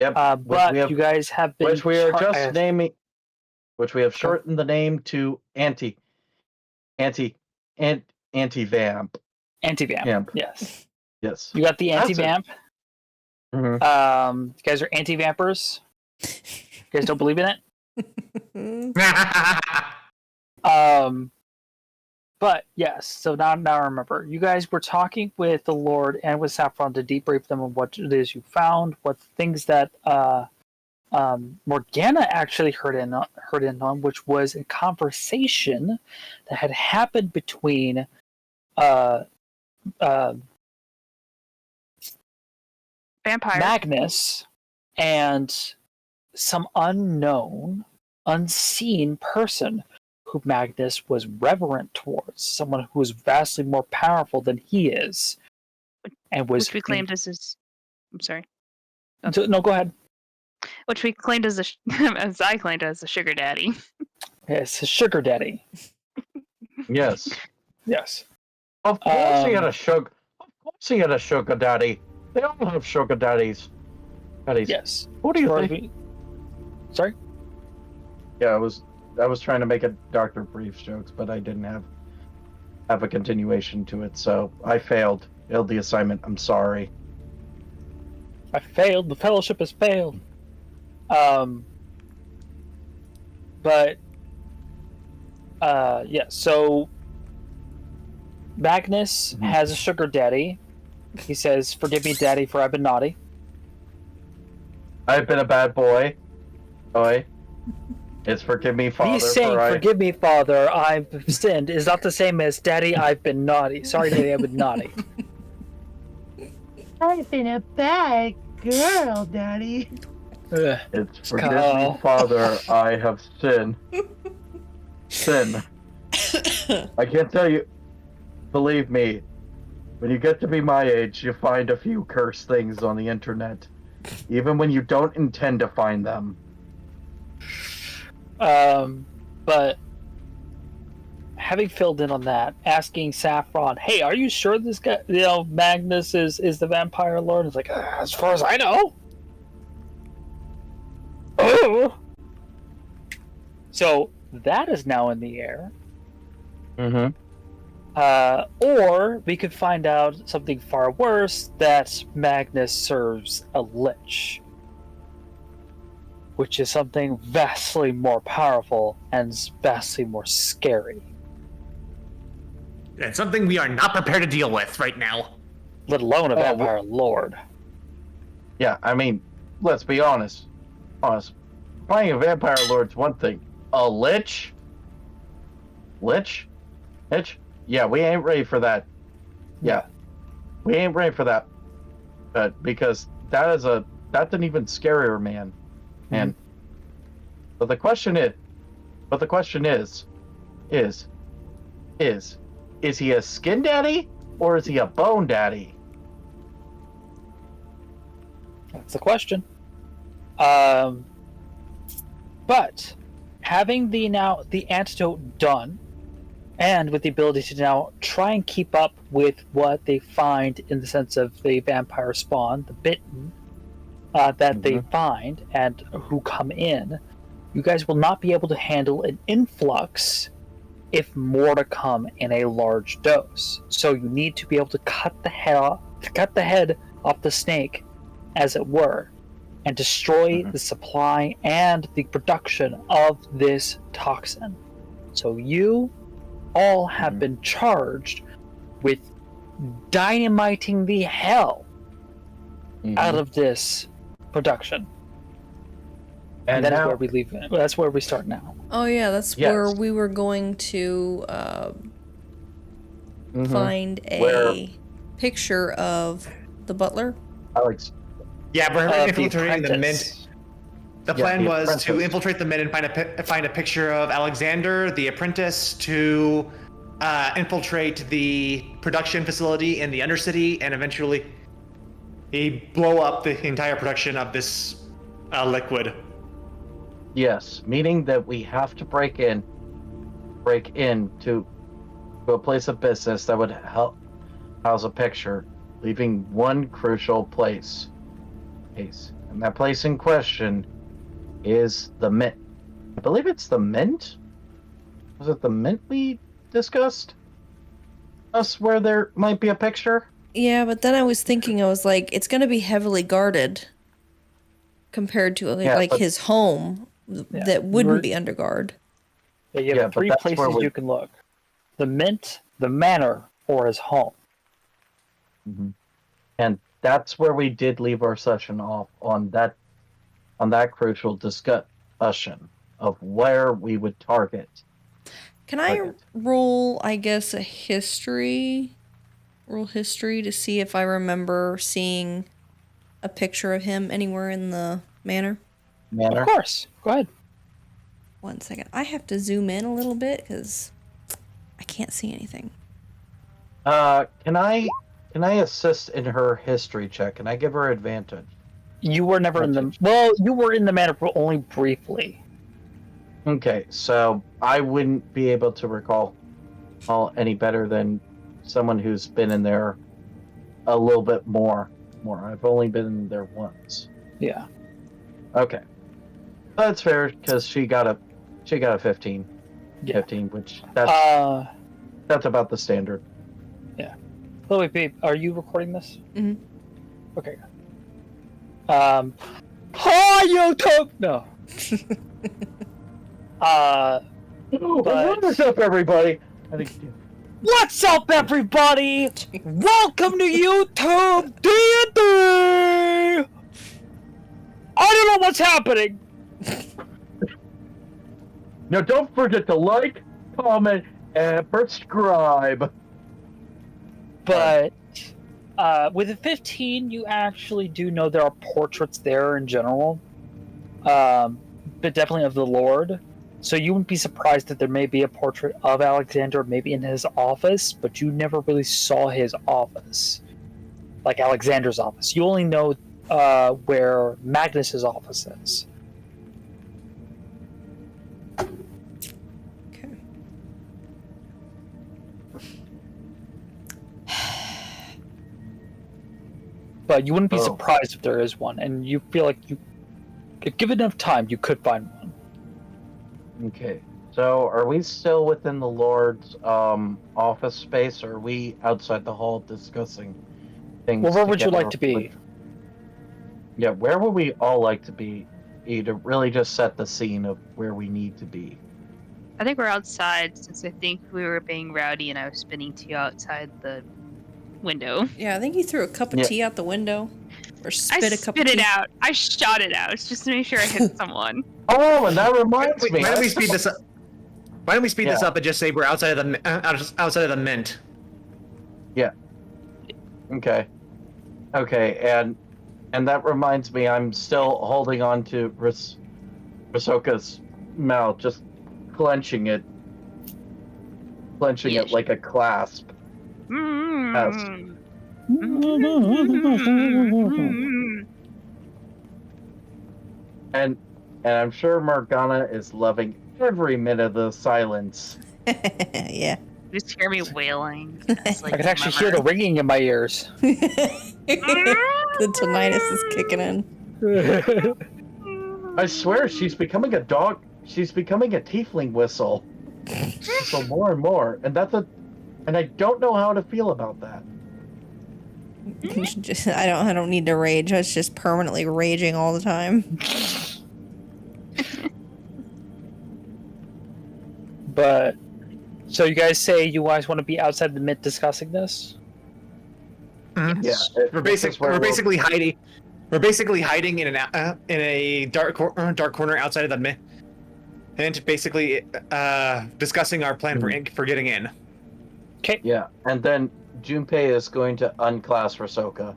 Yep. But you guys have been... Which we are just naming... Which we have shortened the name to Anti-Vamp. Anti-Vamp, Vamp. yes. Yes. You got the Anti-Vamp. Mm-hmm. You guys are anti-vampers. You guys don't believe in it? But yes, so now I remember. You guys were talking with the Lord and with Saffron to debrief them on what it is you found, what things that Morgana actually heard in on, which was a conversation that had happened between Vampire Magnus and some unknown, unseen person who Magnus was reverent towards, someone who was vastly more powerful than he is, and was which we claimed as his. I'm sorry. Okay. No, go ahead. Which we claimed as as I claimed as a sugar daddy. Yes, a sugar daddy. Yes. Yes. Of course he had a sugar. Of course he had a sugar daddy. They all have sugar daddies. Yes. Who do you think? Sorry. Yeah, I was trying to make a Dr. Briefs jokes, but I didn't have a continuation to it, so I failed the assignment. I'm sorry. I failed. The fellowship has failed. But yeah. So Magnus has a sugar daddy. He says, "Forgive me, Daddy, for I've been naughty. I've been a bad boy. It's forgive me, Father. He's saying, "Forgive me, Father, I've sinned," is not the same as "Daddy, I've been naughty." Sorry, Daddy, I've been naughty. I've been a bad girl, Daddy. It's forgive me, Father, I have sinned. Sin. I can't tell you. Believe me, when you get to be my age, you find a few cursed things on the internet, even when you don't intend to find them. But having filled in on that, asking Saffron, "Hey, are you sure this guy, Magnus is the vampire lord?" It's like, as far as I know. Oh. So that is now in the air. Mm-hmm. Or we could find out something far worse, that Magnus serves a lich, which is something vastly more powerful and vastly more scary. And something we are not prepared to deal with right now. Let alone a vampire lord. Yeah, I mean, let's be honest. Finding a vampire lord's one thing. A lich? Lich? Yeah, we ain't ready for that. Yeah. We ain't ready for that. Because that's an even scarier man. And but the question is he a skin daddy or is he a bone daddy? That's the question. But having the antidote done, and with the ability to now try and keep up with what they find in the sense of the vampire spawn, the bitten, that they find and who come in, you guys will not be able to handle an influx if more to come in a large dose. So you need to be able to cut the head off the snake, as it were, and destroy the supply and the production of this toxin. So you all have been charged with dynamiting the hell out of this production. And that is where we leave it. That's where we start now. Oh yeah, that's where we were going to find a picture of the butler. Alex. Yeah, we're infiltrating the mint. The plan was apprentice. to infiltrate the mint and find a picture of Alexander, the apprentice, to infiltrate the production facility in the Undercity, and eventually blow up the entire production of this liquid. Yes, meaning that we have to break in to a place of business that would help house a picture, leaving one crucial place. And that place in question is the Mint. I believe it's the Mint? Was it the Mint we discussed? Us where there might be a picture? Yeah, but then I was thinking, I was like, it's going to be heavily guarded compared to Yeah, like but- his home Yeah. that wouldn't be under guard. Yeah, you Yeah, have but 3 that's where places we- you can look: the Mint, the Manor, or his home. Mm-hmm. And that's where we did leave our session off on that crucial discussion of where we would target. Can I Okay. roll, I guess, a history? Roll history to see if I remember seeing a picture of him anywhere in the manor? Manor. Of course. Go ahead. 1 second. I have to zoom in a little bit because I can't see anything. Can I assist in her history check? Can I give her advantage? You were never in the... Well, you were in the Manor, but only briefly. Okay, so I wouldn't be able to recall any better than someone who's been in there a little bit more. I've only been in there once. Yeah. Okay, that's fair because she got a 15. Yeah. 15, which that's about the standard. Oh, wait, babe, are you recording this? Mhm. Okay. Hi, YouTube! No. What's up, everybody? I think What's up, everybody? Welcome to YouTube D&D! I don't know what's happening. now don't forget to like, comment, and subscribe. But with a 15, you actually do know there are portraits there in general, but definitely of the Lord. So you wouldn't be surprised that there may be a portrait of Alexander maybe in his office, but you never really saw his office, like Alexander's office. You only know where Magnus's office is. Okay. But you wouldn't be Oh. surprised if there is one, and you feel like you, if given enough time, you could find one. Okay, so are we still within the Lord's office space, or are we outside the hall discussing things? Well, where would you together like to be? with- Yeah, where would we all like to be? To really just set the scene of where we need to be. I think we're outside since I think we were being rowdy and I was spinning tea outside the window. Yeah, I think he threw a cup of Yeah. tea out the window. Or I spit a cup of spit tea. it out. I shot it out just to make sure I hit someone. Oh, and that reminds me. Why don't we speed this up? Why don't we speed this Yeah. up and just say we're outside of the outside of the Mint? Okay, and that reminds me, I'm still holding on to Risoka's mouth, just clenching it Yes. like a clasp. Mm. And I'm sure Morgana is loving every minute of the silence. Yeah. You just hear me wailing. It's like I can actually hear the murmur. ringing in my ears. The tinnitus is kicking in. I swear she's becoming a dog. She's becoming a tiefling whistle. So more and more, and I don't know how to feel about that. I don't need to rage. I was just permanently raging all the time. But so you guys say you guys want to be outside the Mint discussing this? Mhm. Yeah, We're this is where we're we'll- basically hiding. We're basically hiding in a dark corner outside of the Mint, and basically discussing our plan for getting in. Okay. Yeah, and then Junpei is going to unclass Risoka.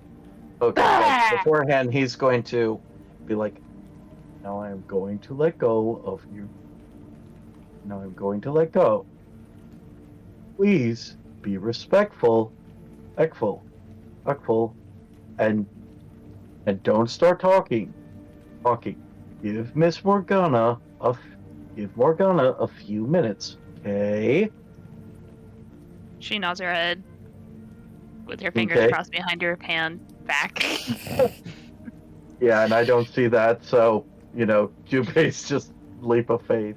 Okay, Ah! but beforehand he's going to be like, "Now I am going to let go of you. Now I'm going to let go. Please be respectful, and don't start talking. Give Morgana a few minutes, okay?" She nods her head with her fingers Okay. crossed behind her hand back. Yeah, and I don't see that, so, Junpei's just leap of faith.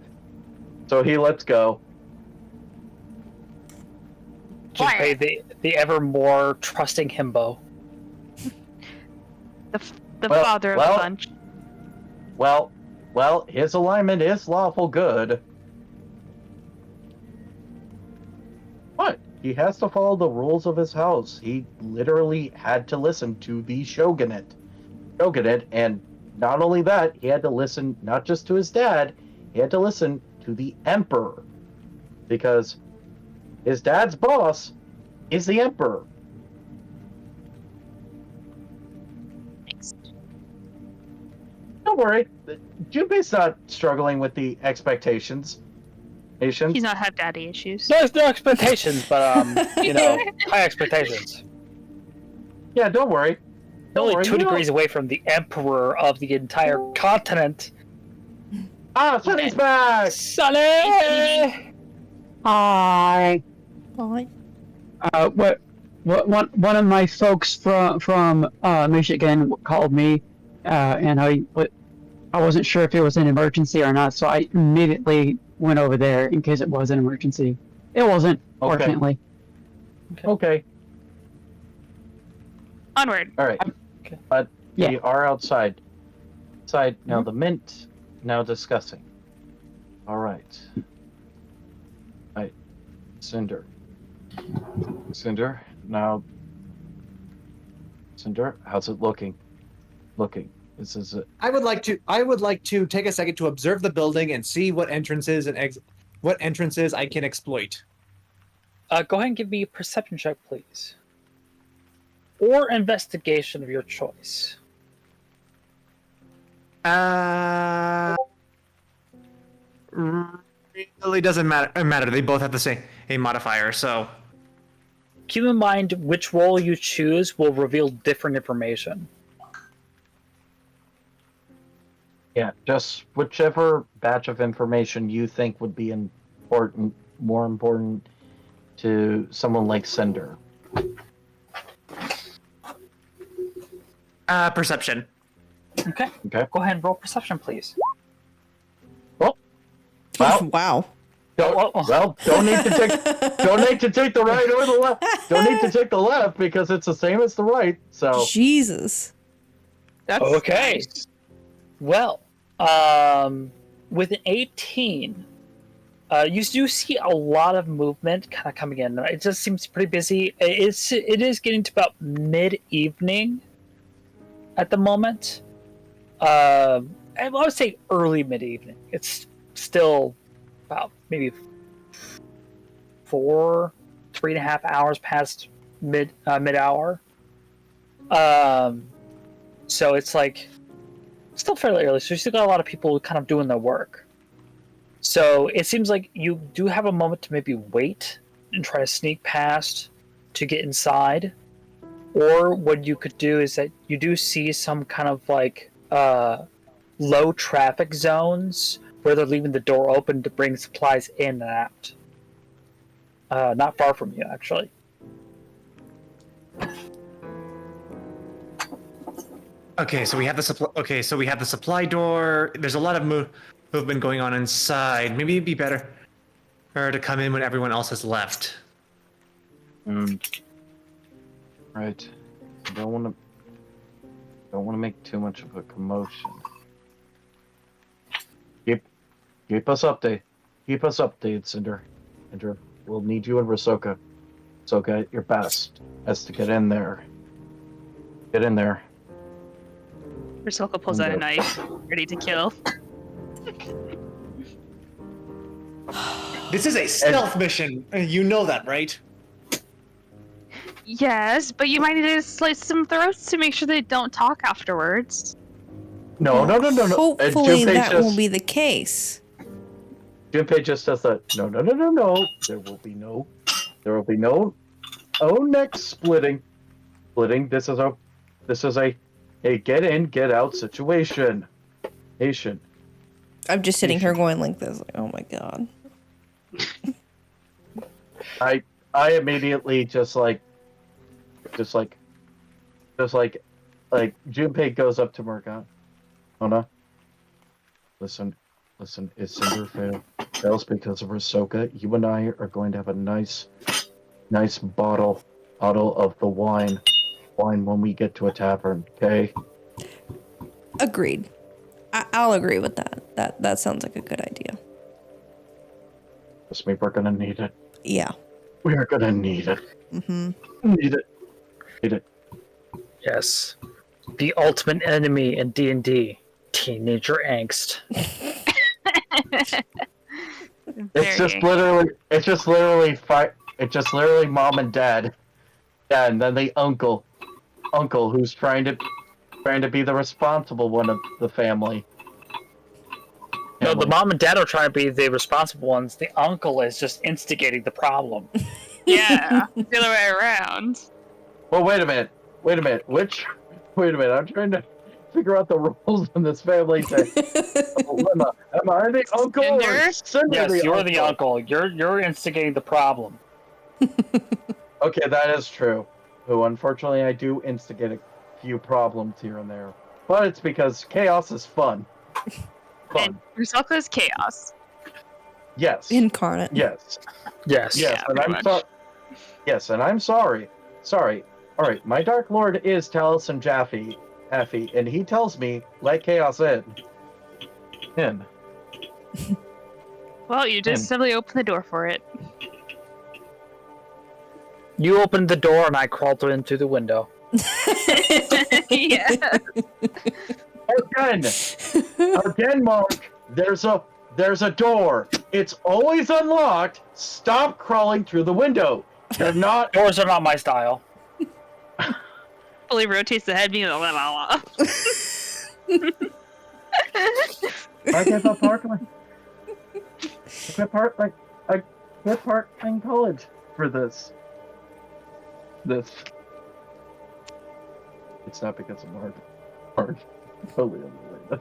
So he lets go. Junpei, the ever more trusting himbo. The Well- father of well- the bunch. Well, his alignment is lawful good. What? He has to follow the rules of his house. He literally had to listen to the shogunate. And not only that, he had to listen not just to his dad, he had to listen to the emperor. Because his dad's boss is the emperor. Thanks. Don't worry. Junpei's not struggling with the expectations. He's not have daddy issues. No expectations, but high expectations. Yeah, don't worry. Don't Only worry. 2 degrees away from the emperor of the entire continent. Ah, Sunny's back! Sonny! Hi. Bye. What one of my folks from Michigan called me, and I wasn't sure if it was an emergency or not, so I immediately went over there in case it was an emergency. It wasn't, Okay. fortunately. Okay. Onward. All right. Okay. But Yeah. we are outside. Now the mint. Now discussing. All right. Cinder. Now. Cinder, how's it looking? This is it. I would like to take a second to observe the building and see what entrances I can exploit. Go ahead and give me a perception check, please. Or investigation of your choice. Really doesn't matter. They both have the same modifier, so Keep in mind which role you choose will reveal different information. Yeah, just whichever batch of information you think would be more important to someone like Cinder. perception. Okay. Okay. Go ahead and roll perception, please. Well, Wow. don't need to take the right or the left. Don't need to take the left because it's the same as the right. So Jesus. That's Okay. nice. Well, with an 18, you do see a lot of movement kind of coming in. It just seems pretty busy. It is getting to about mid-evening at the moment. I would say early mid-evening. It's still about maybe 3.5 hours past mid-hour. So it's like still fairly early. So you still got a lot of people kind of doing their work. So it seems like you do have a moment to maybe wait and try to sneak past to get inside. Or what you could do is that you do see some kind of like low traffic zones where they're leaving the door open to bring supplies in and out. Not far from you, actually. Okay, so we have the supply door. There's a lot of movement going on inside. Maybe it'd be better for her to come in when everyone else has left. right. Don't want to make too much of a commotion. Keep us updated, Cinder. Cinder, we'll need you and Rasoka. Rasoka, at your best as to get in there. Get in there. Rasoka pulls out a knife, ready to kill. This is a stealth mission. You know that, right? Yes, but you might need to slice some throats to make sure they don't talk afterwards. No. Hopefully Junpei that just, will be the case. Junpei just does that. No. There will be no. Oh, neck splitting. This is a get in, get out situation. Patient. I'm just sitting here going like this, like, oh my god. I immediately just like like Junpei goes up to Morgana. Mona, listen, it's Cinder fails because of Hisoka. You and I are going to have a nice bottle of the wine when we get to a tavern. Okay. Agreed. I'll agree with that. That sounds like a good idea. Trust me, we're gonna need it. Yeah. We are gonna need it. Mm-hmm. Need it. Need it. Yes. The ultimate enemy in D&D. Teenager angst. It's just literally fight. It's just literally mom and dad. Yeah, and then the uncle who's trying to be the responsible one of the family. No, the mom and dad are trying to be the responsible ones. The uncle is just instigating the problem. Yeah, the other way around. Well, wait a minute. Wait a minute. I'm trying to figure out the roles in this family. Am I the uncle or Cinder Yes, you're uncle? the uncle. You're instigating the problem. Okay, that is true. Who, unfortunately, I do instigate a few problems here and there. But it's because chaos is fun. And Hisoka's chaos. Yes. Incarnate. Yes. Yes. Yes, Yeah, and pretty I'm much. sorry. Yes, and I'm sorry. Sorry. All right, my Dark Lord is Taliesin Jaffe, and he tells me let chaos in. Well, you just simply open the door for it. You opened the door and I crawled in through the window. Yeah. Again, Mark. There's a door. It's always unlocked. Stop crawling through the window. You're not. Doors are not my style. Fully rotates the head, being la la la. I guess I'll park I quit part-time college for this. It's not because of Mark. Totally unrelated.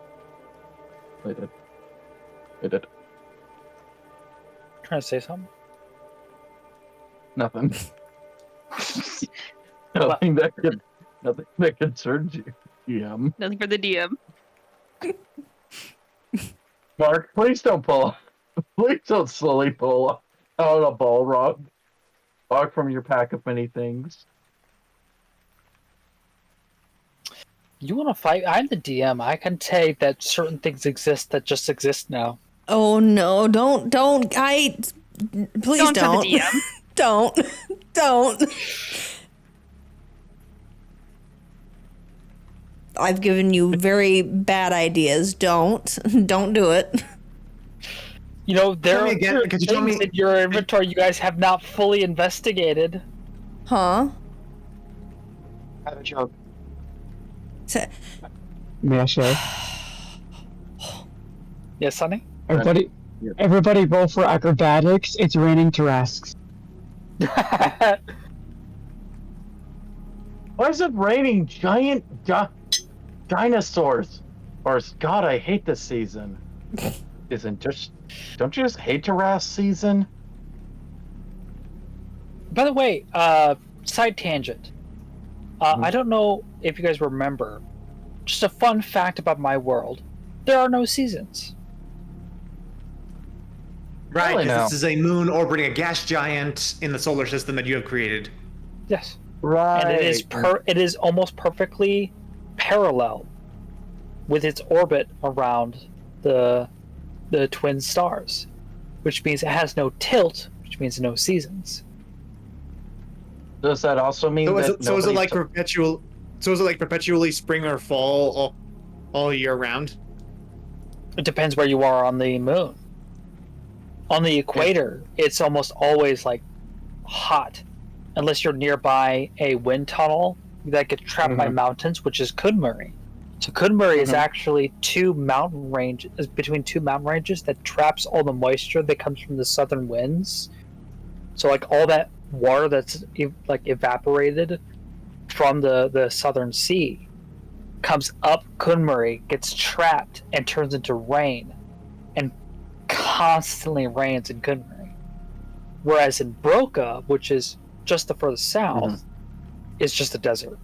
I did. Trying to say something? Nothing. Nothing that concerns you. Yeah. Nothing for the DM. Mark, please don't pull. Please don't slowly pull out a Balrog. Walk from your pack of many things. You want to fight? I'm the DM. I can say that certain things exist that just exist now. Oh no! Don't! Please Don't tell the DM. Don't. I've given you very bad ideas. Don't do it. You know, there Tell me are again, certain could you tell things me- in your inventory you guys have not fully investigated. Huh? I have a joke. Sa- May I share? Yes, Sonny? Everybody roll for acrobatics. It's raining Tarasques. Why is it raining giant dinosaurs? Or God, I hate this season. Don't you just hate Taras season? By the way, side tangent. I don't know if you guys remember. Just a fun fact about my world. There are no seasons. Right, Really 'cause now. this is a moon orbiting a gas giant in the solar system that you have created. Yes. Right. And it is almost perfectly parallel with its orbit around the twin stars, which means it has no tilt, which means no seasons. Does that also mean So is that it like perpetual? So is it like perpetually spring or fall all year round? It depends where you are on the moon. On the equator, it's almost always like hot, unless you're nearby a wind tunnel that gets trapped by mountains, which is Kunmery. So Kunmery is actually between two mountain ranges that traps all the moisture that comes from the southern winds. So like all that water that's evaporated from the southern sea comes up Kunmery, gets trapped, and turns into rain, and constantly rains in Kunmery. Whereas in Broca, which is just the further south, is just a desert.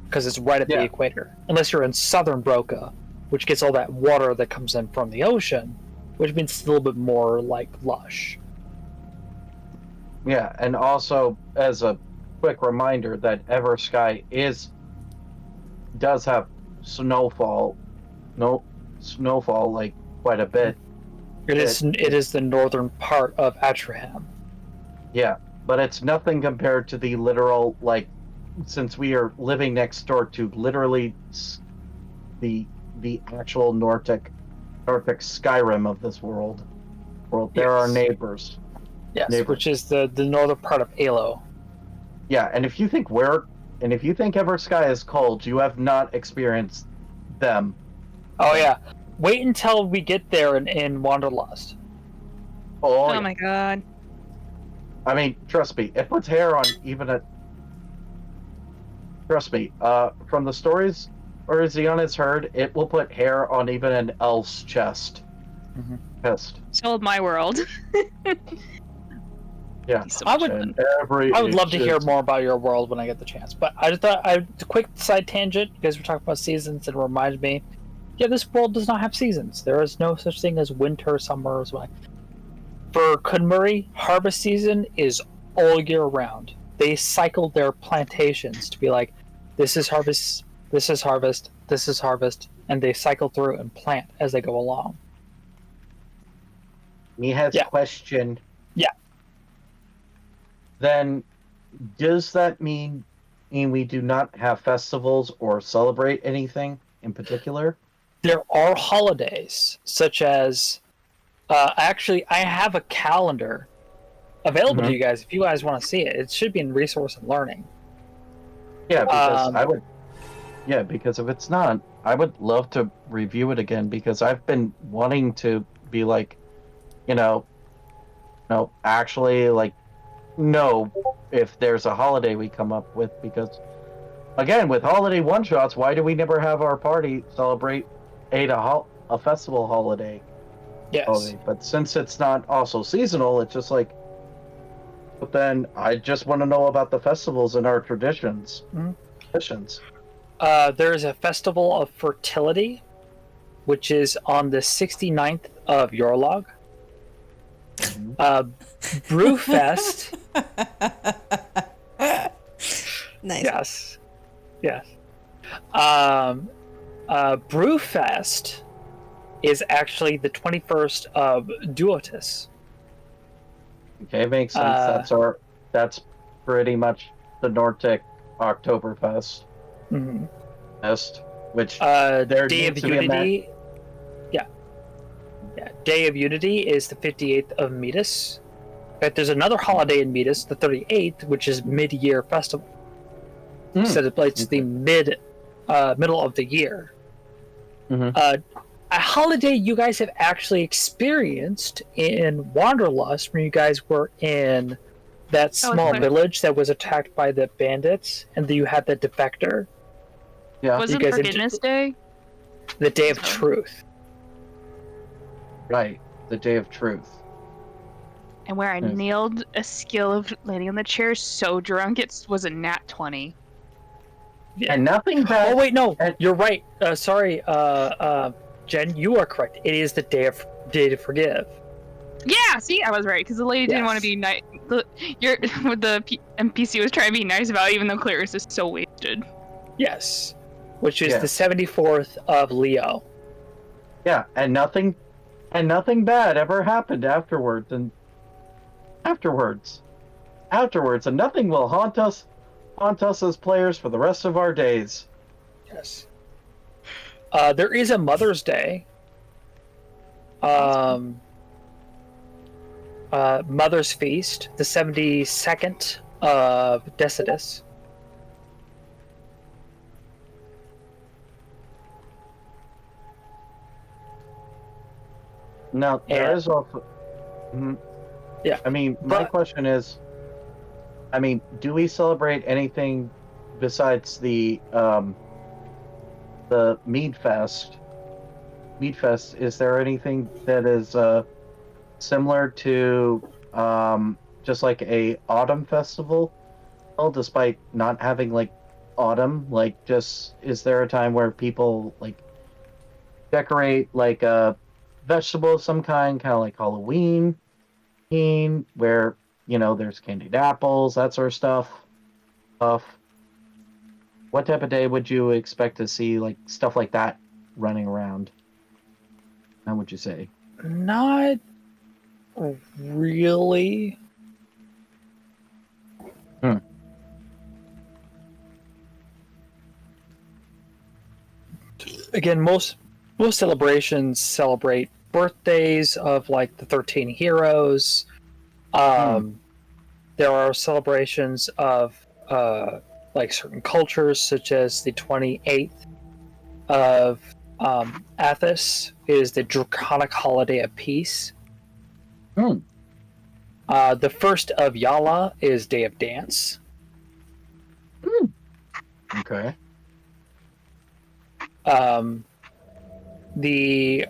because it's right at Yeah. the equator. Unless you're in southern Broca, which gets all that water that comes in from the ocean, which means it's a little bit more like lush. Yeah, and also as a quick reminder that Eversky does have snowfall, no snowfall like quite a bit. It is the northern part of Atraham. Yeah, but it's nothing compared to the literal, like, since we are living next door to literally the actual Nordic Skyrim of this world. There are Yes. neighbors. Yes, Neighbor. which is the northern part of Alo. Yeah, and if you think Eversky is cold, you have not experienced them. Oh yeah. Wait until we get there in Wanderlust. Oh, Oh yeah. my god. I mean, trust me, it puts hair on even a. Trust me, from the stories Orizion has heard, it will put hair on even an elf's chest. Mhm. Chest. Sold my world. Yeah. So I much would- fun. I would love to hear It's- more about your world when I get the chance. But I just thought, a quick side tangent, because we're talking about seasons, and it reminds me, yeah, this world does not have seasons. There is no such thing as winter, summer, as well. For Kunmery, harvest season is all year round. They cycle their plantations to be like, this is harvest, this is harvest, this is harvest, and they cycle through and plant as they go along. He has Yeah. question. Yeah. Then, does that mean we do not have festivals or celebrate anything in particular? There are holidays, such as, actually, I have a calendar available to Mhm. you guys if you guys want to see it. It should be in resource and learning. Yeah, because Um, Yeah, because if it's not, I would love to review it again because I've been wanting to be like, actually, like, know if there's a holiday we come up with because, again, with holiday one shots, why do we never have our party celebrate a festival holiday? Yes. But since it's not also seasonal, it's just like. But then I just want to know about the festivals and our traditions. Mhm. Traditions. There is a festival of fertility, which is on the 69th of Yorlog. Brewfest. Nice. Yes. Yes. Brewfest is actually the 21st of Duotis. Okay, makes sense. That's pretty much the Nordic Oktoberfest. Mhm. Fest, which there Day of needs to be a Unity. Yeah. Day of Unity is the 58th of Metis. In fact, there's another holiday in Metis, the 38th, which is mid-year festival. So it's the middle of the year. Mhm. A holiday you guys have actually experienced in Wanderlust when you guys were in that small clear. village that was attacked by the bandits, and then you had the defector. Yeah, Was You it guys Forgiveness Day? The Day of Sorry. Truth. right. The Day of Truth. And where I Yes. nailed a skill of landing on the chair so drunk it was a nat 20. And nothing bad. Oh wait, no, and- you're right. Sorry, Jen, you are correct. It is the Day to Forgive. Yeah, see, I was right because the lady didn't want to Yes. be nice. NPC was trying to be nice about it, even though Claire is just so wasted. Yes, which is Yeah. the 74th of Leo. Yeah, and nothing bad ever happened afterwards, and nothing will haunt us as players for the rest of our days. Yes. There is a Mother's Day. Mother's Feast, the 72nd of Decidus. Now there And- is also. Mhm. Yeah, I mean, my but- question is, do we celebrate anything besides the Mead Fest? Mead Fest. Is there anything that is similar to just like a autumn festival? Well, despite not having like autumn? Like, just is there a time where people like decorate like a vegetable of some kind of like Halloween, where there's candied apples, that sort of stuff. What type of day would you expect to see like stuff like that running around? How would you say? Not really. Hmm. Again, most celebrations celebrate birthdays of like the 13 heroes. There are celebrations of like certain cultures, such as the 28th of Athos is the Draconic Holiday of Peace. Hmm. The first of Yala is Day of Dance. Okay. The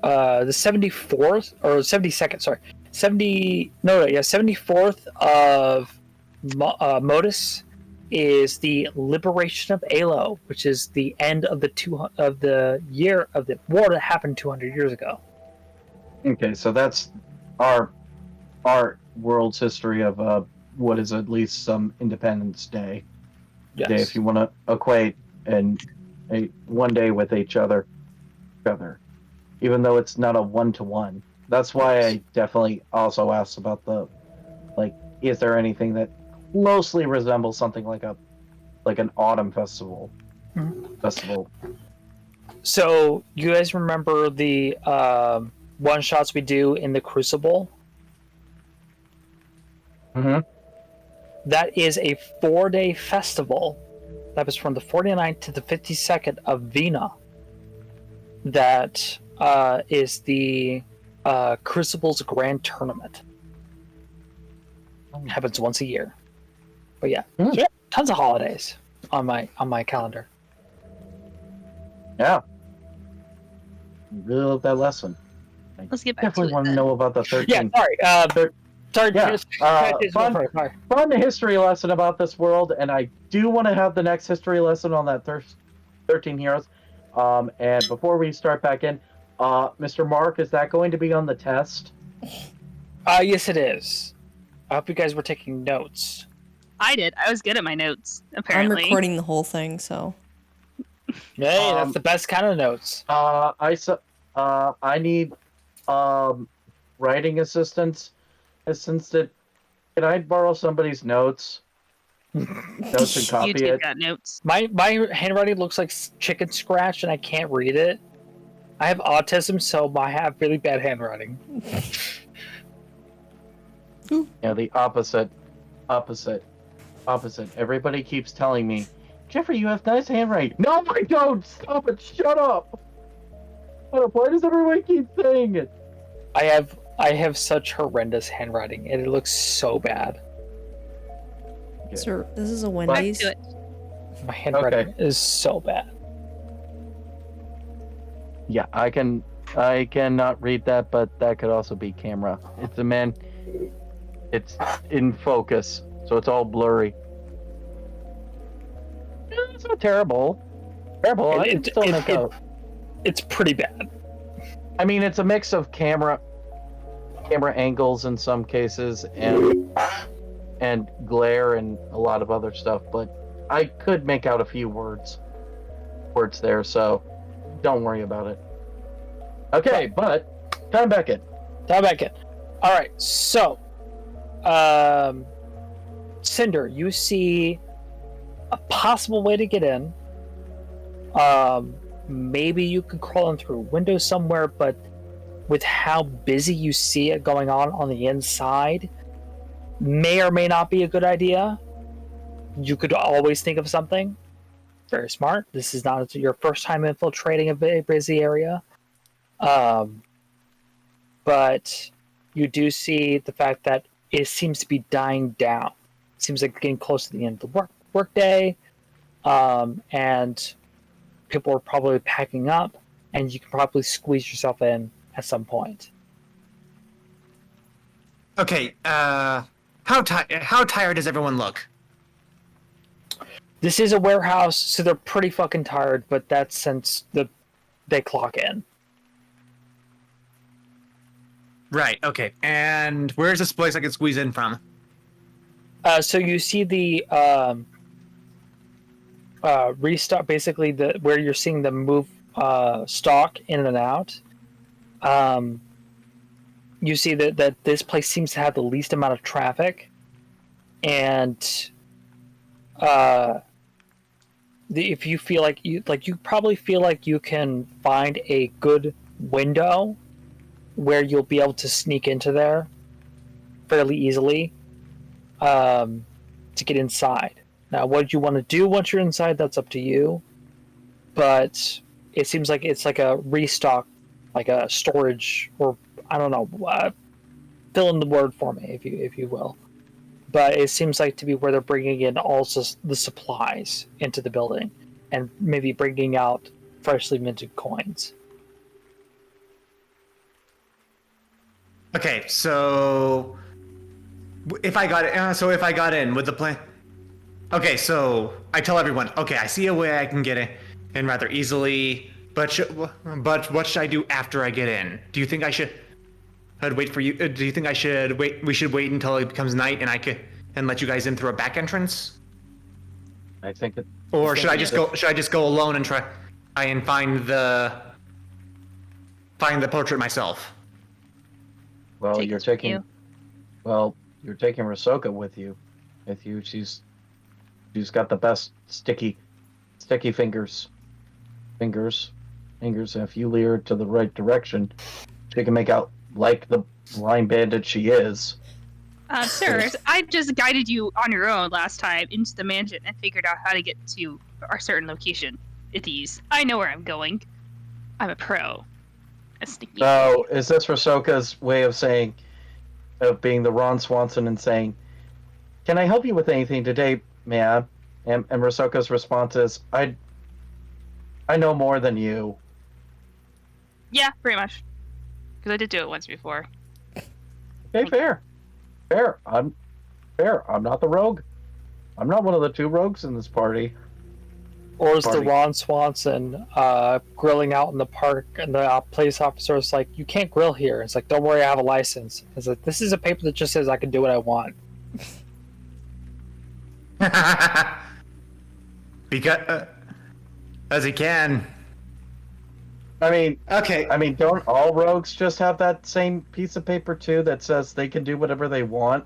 74th or 72nd, sorry, 74th of Modus is the liberation of Alo, which is the end of the year of the war that happened 200 years ago. Okay, so that's our world's history of what is at least some Independence Day. Yes. Day, if you want to equate one day with each other, even though it's not a 1-to-1. That's why I definitely also asked about is there anything that closely resembles something like an autumn festival? Festival. So you guys remember the one shots we do in the Crucible? Mm-hmm. That is a 4-day festival that was from the 49th to the 52nd of Vina. That is the Crucible's Grand Tournament. Happens once a year. But yeah, so yeah, tons of holidays on my calendar. Yeah. Really love that lesson. Let's get back to Definitely it want to then. know about the 13. Yeah, sorry. Yeah, Sorry. Fun history lesson about this world, and I do want to have the next history lesson on that 13 heroes. And before we start back in, Mr. Mark, is that going to be on the test? Yes, it is. I hope you guys were taking notes. I did. I was good at my notes, I'm apparently. recording the whole thing, so. Hey, that's the best kind of notes. I need writing assistance. Can I borrow somebody's notes? Notes and copy YouTube it. got notes. My handwriting looks like chicken scratch, and I can't read it. I have autism, so I have really bad handwriting. Yeah, the opposite. Everybody keeps telling me, Jeffrey, you have nice handwriting. No, I don't. Stop it. Shut up. Why does everybody keep saying it? I have such horrendous handwriting, and it looks so bad. Okay. Sir, this is a Back Wendy's. to it. My handwriting is so bad. Yeah, I cannot read that, but that could also be camera. It's in focus, so it's all blurry. It's not terrible. I can still make out. It's pretty bad. I mean, it's a mix of camera angles in some cases and glare and a lot of other stuff, but I could make out a few words there, so don't worry about it. Okay, but time back in. All right, so Cinder, you see a possible way to get in. Maybe you could crawl in through a window somewhere, but with how busy you see it going on the inside, may or may not be a good idea. You could always think of something. Very smart. This is not your first time infiltrating a very busy area. But you do see the fact that it seems to be dying down. It seems like getting close to the end of the work day. And people are probably packing up, and you can probably squeeze yourself in at some point. Okay, how tired does everyone look? This is a warehouse, so they're pretty fucking tired, but that's since they clock in. Right. Okay. And where's this place I can squeeze in from? So you see the restock, basically where you're seeing them move stock in and out. You see that this place seems to have the least amount of traffic, and if you feel like you probably feel like you can find a good window where you'll be able to sneak into there fairly easily to get inside. Now, what you want to do once you're inside, that's up to you. But it seems like it's like a restock, like a storage, or I don't know. Fill in the word for me, if you will. But it seems like to be where they're bringing in also the supplies into the building, and maybe bringing out freshly minted coins. Okay, so if I got in with the plan. Okay, so I tell everyone, okay, I see a way I can get in rather easily, but what should I do after I get in? Do you think I should wait for you? Do you think I should wait? We should wait until it becomes night and let you guys in through a back entrance? I think it. Or should I just go? Should I just go alone and try and find the portrait myself? Well, Take you're us with taking. you. Well, you're taking Rasoka with you. She's got the best sticky fingers. And if you lead her to the right direction, she can make out like the blind bandit she is. Sir, I just guided you on your own last time into the mansion and figured out how to get to our certain location with ease. I know where I'm going. I'm a pro. A sneaky. So, is this Rasoka's way of being the Ron Swanson and saying, "Can I help you with anything today, ma'am?" And Rasoka's response is, I know more than you." Yeah, pretty much. Because I did do it once before. Okay, fair. I'm not the rogue. I'm not one of the two rogues in this party. Or is the Party. Ron Swanson grilling out in the park, and the police officer is like, "You can't grill here." It's like, "Don't worry, I have a license." It's like, "This is a paper that just says I can do what I want." Because as he can. I mean, Okay. don't all rogues just have that same piece of paper too that says they can do whatever they want?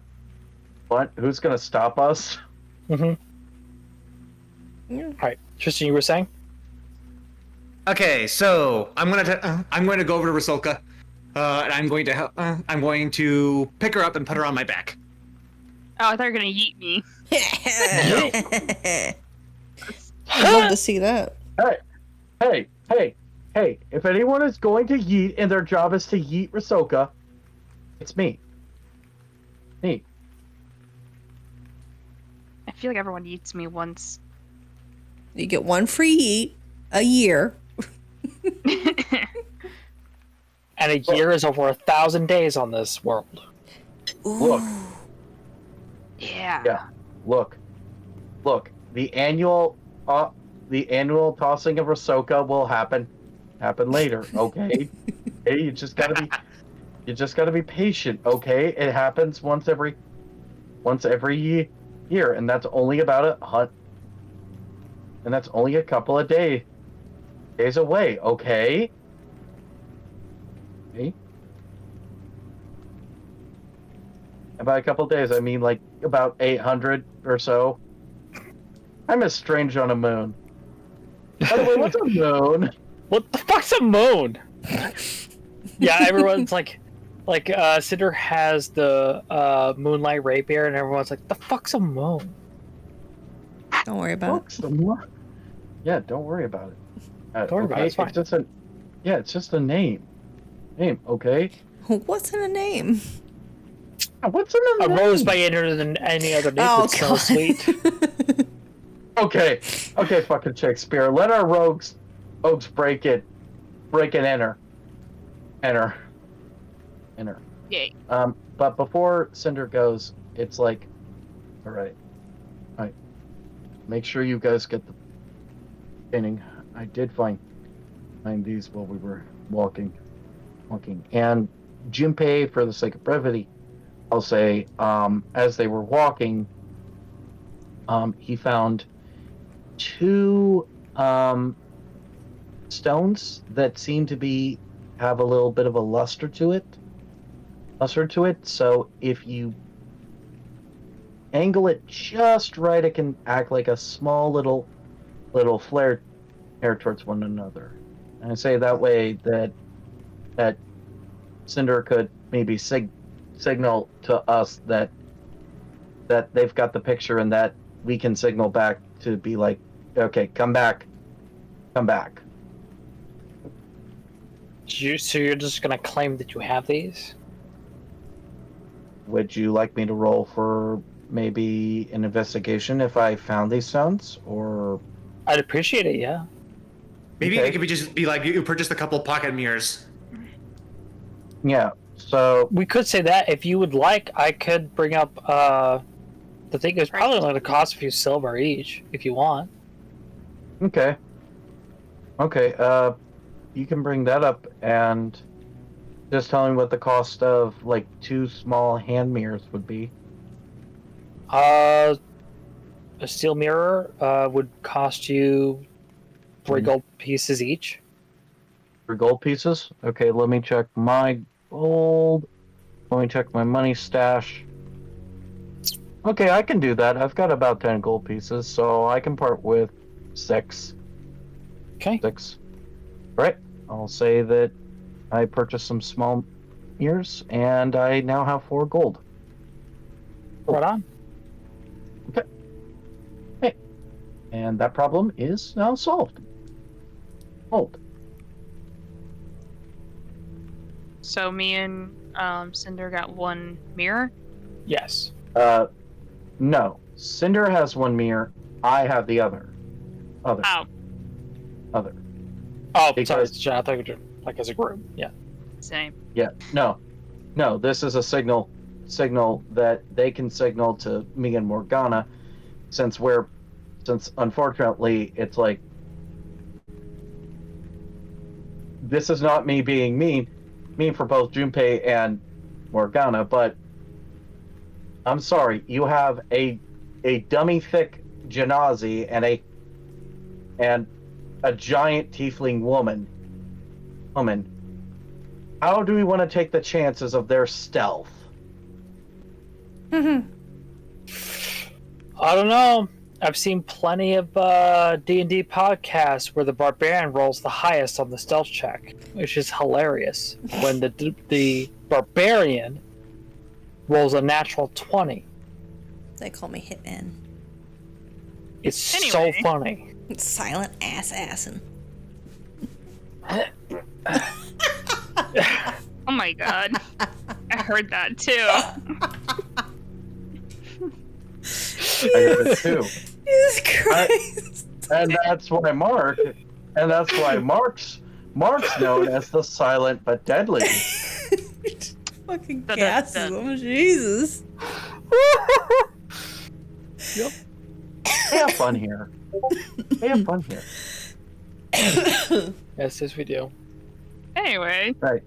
What? Who's gonna stop us? Mm-hmm. Yeah. All right, Tristan, you were saying? Okay, so I'm going to go over to Rasulka, and I'm going to pick her up and put her on my back. Oh, I thought you were gonna yeet me. I'd love to see that. Hey! If anyone is going to yeet and their job is to yeet Rasoka, it's me. Me. I feel like everyone yeets me once. You get one free eat a year. And a year is over 1,000 days on this world. Look. Yeah. Yeah. Look. The annual tossing of Rasoka will happen later. Okay. Hey, you just gotta be patient. Okay, it happens once every year, and that's only and that's only a couple of days away. Okay. Okay. About a couple of days, I mean like about 800 or so. I'm as strange on a moon. By the way, what's a moon? What the fuck's a moon? Yeah, everyone's like, Cinder has the moonlight rapier, and everyone's like, "The fuck's a moon?" Don't worry about it. Yeah, don't worry about it. Don't worry about it, it's fine. It's just a name. Okay? What's in a name? What's in A a name? rose by any other name Oh, would smell God. sweet. Okay, fucking Shakespeare. Let our rogues break it and enter. Yay. But before Cinder goes, it's like, all right. make sure you guys get the painting. I did find these while we were walking. And Junpei, for the sake of brevity, I'll say, as they were walking, he found two stones that seem to have a little bit of a luster to it. So if you angle it just right, it can act like a small little flare towards one another. And I say that way that Cinder could maybe signal to us that they've got the picture, and that we can signal back to be like, okay, come back. So you're just gonna claim that you have these? Would you like me to roll for maybe an investigation if I found these stones, or? I'd appreciate it, yeah. Maybe Okay. it could just be like you purchased a couple pocket mirrors. Yeah. So We could say that. If you would like, I could bring up the thing is probably going to cost a few silver each, if you want. okay. You can bring that up and just tell me what the cost of like 2 small hand mirrors would be. A steel mirror would cost you 3 gold pieces each. 3 gold pieces. Okay, let me check my gold. Let me check my money stash. Okay, I can do that. I've got about 10 gold pieces, so I can part with 6. Okay. 6. Right. I'll say that I purchased some small mirrors, and I now have 4 gold. Right on. And that problem is now solved. Hold. So me and Cinder got 1 mirror. Yes. No. Cinder has 1 mirror. I have the other. Other. Oh, Other. Oh, Because- sorry. I thought you were like as a group. Yeah. same. Yeah. No. This is a signal that they can signal to me and Morgana, since unfortunately it's like, this is not me being mean for both Junpei and Morgana, but I'm sorry, you have a dummy thick Janazi and a giant tiefling woman. How do we want to take the chances of their stealth? I don't know. I've seen plenty of D&D podcasts where the barbarian rolls the highest on the stealth check, which is hilarious. When the barbarian rolls a natural 20. They call me Hitman. It's so Anyway. funny. Silent assassin. Oh my god. I heard that too. I heard it too. Jesus Christ. And that's why Mark's known as the silent but deadly. Fucking Da-da-da. gasses him. Jesus. Yep. We have fun here. Yes, we do. Anyway, Right.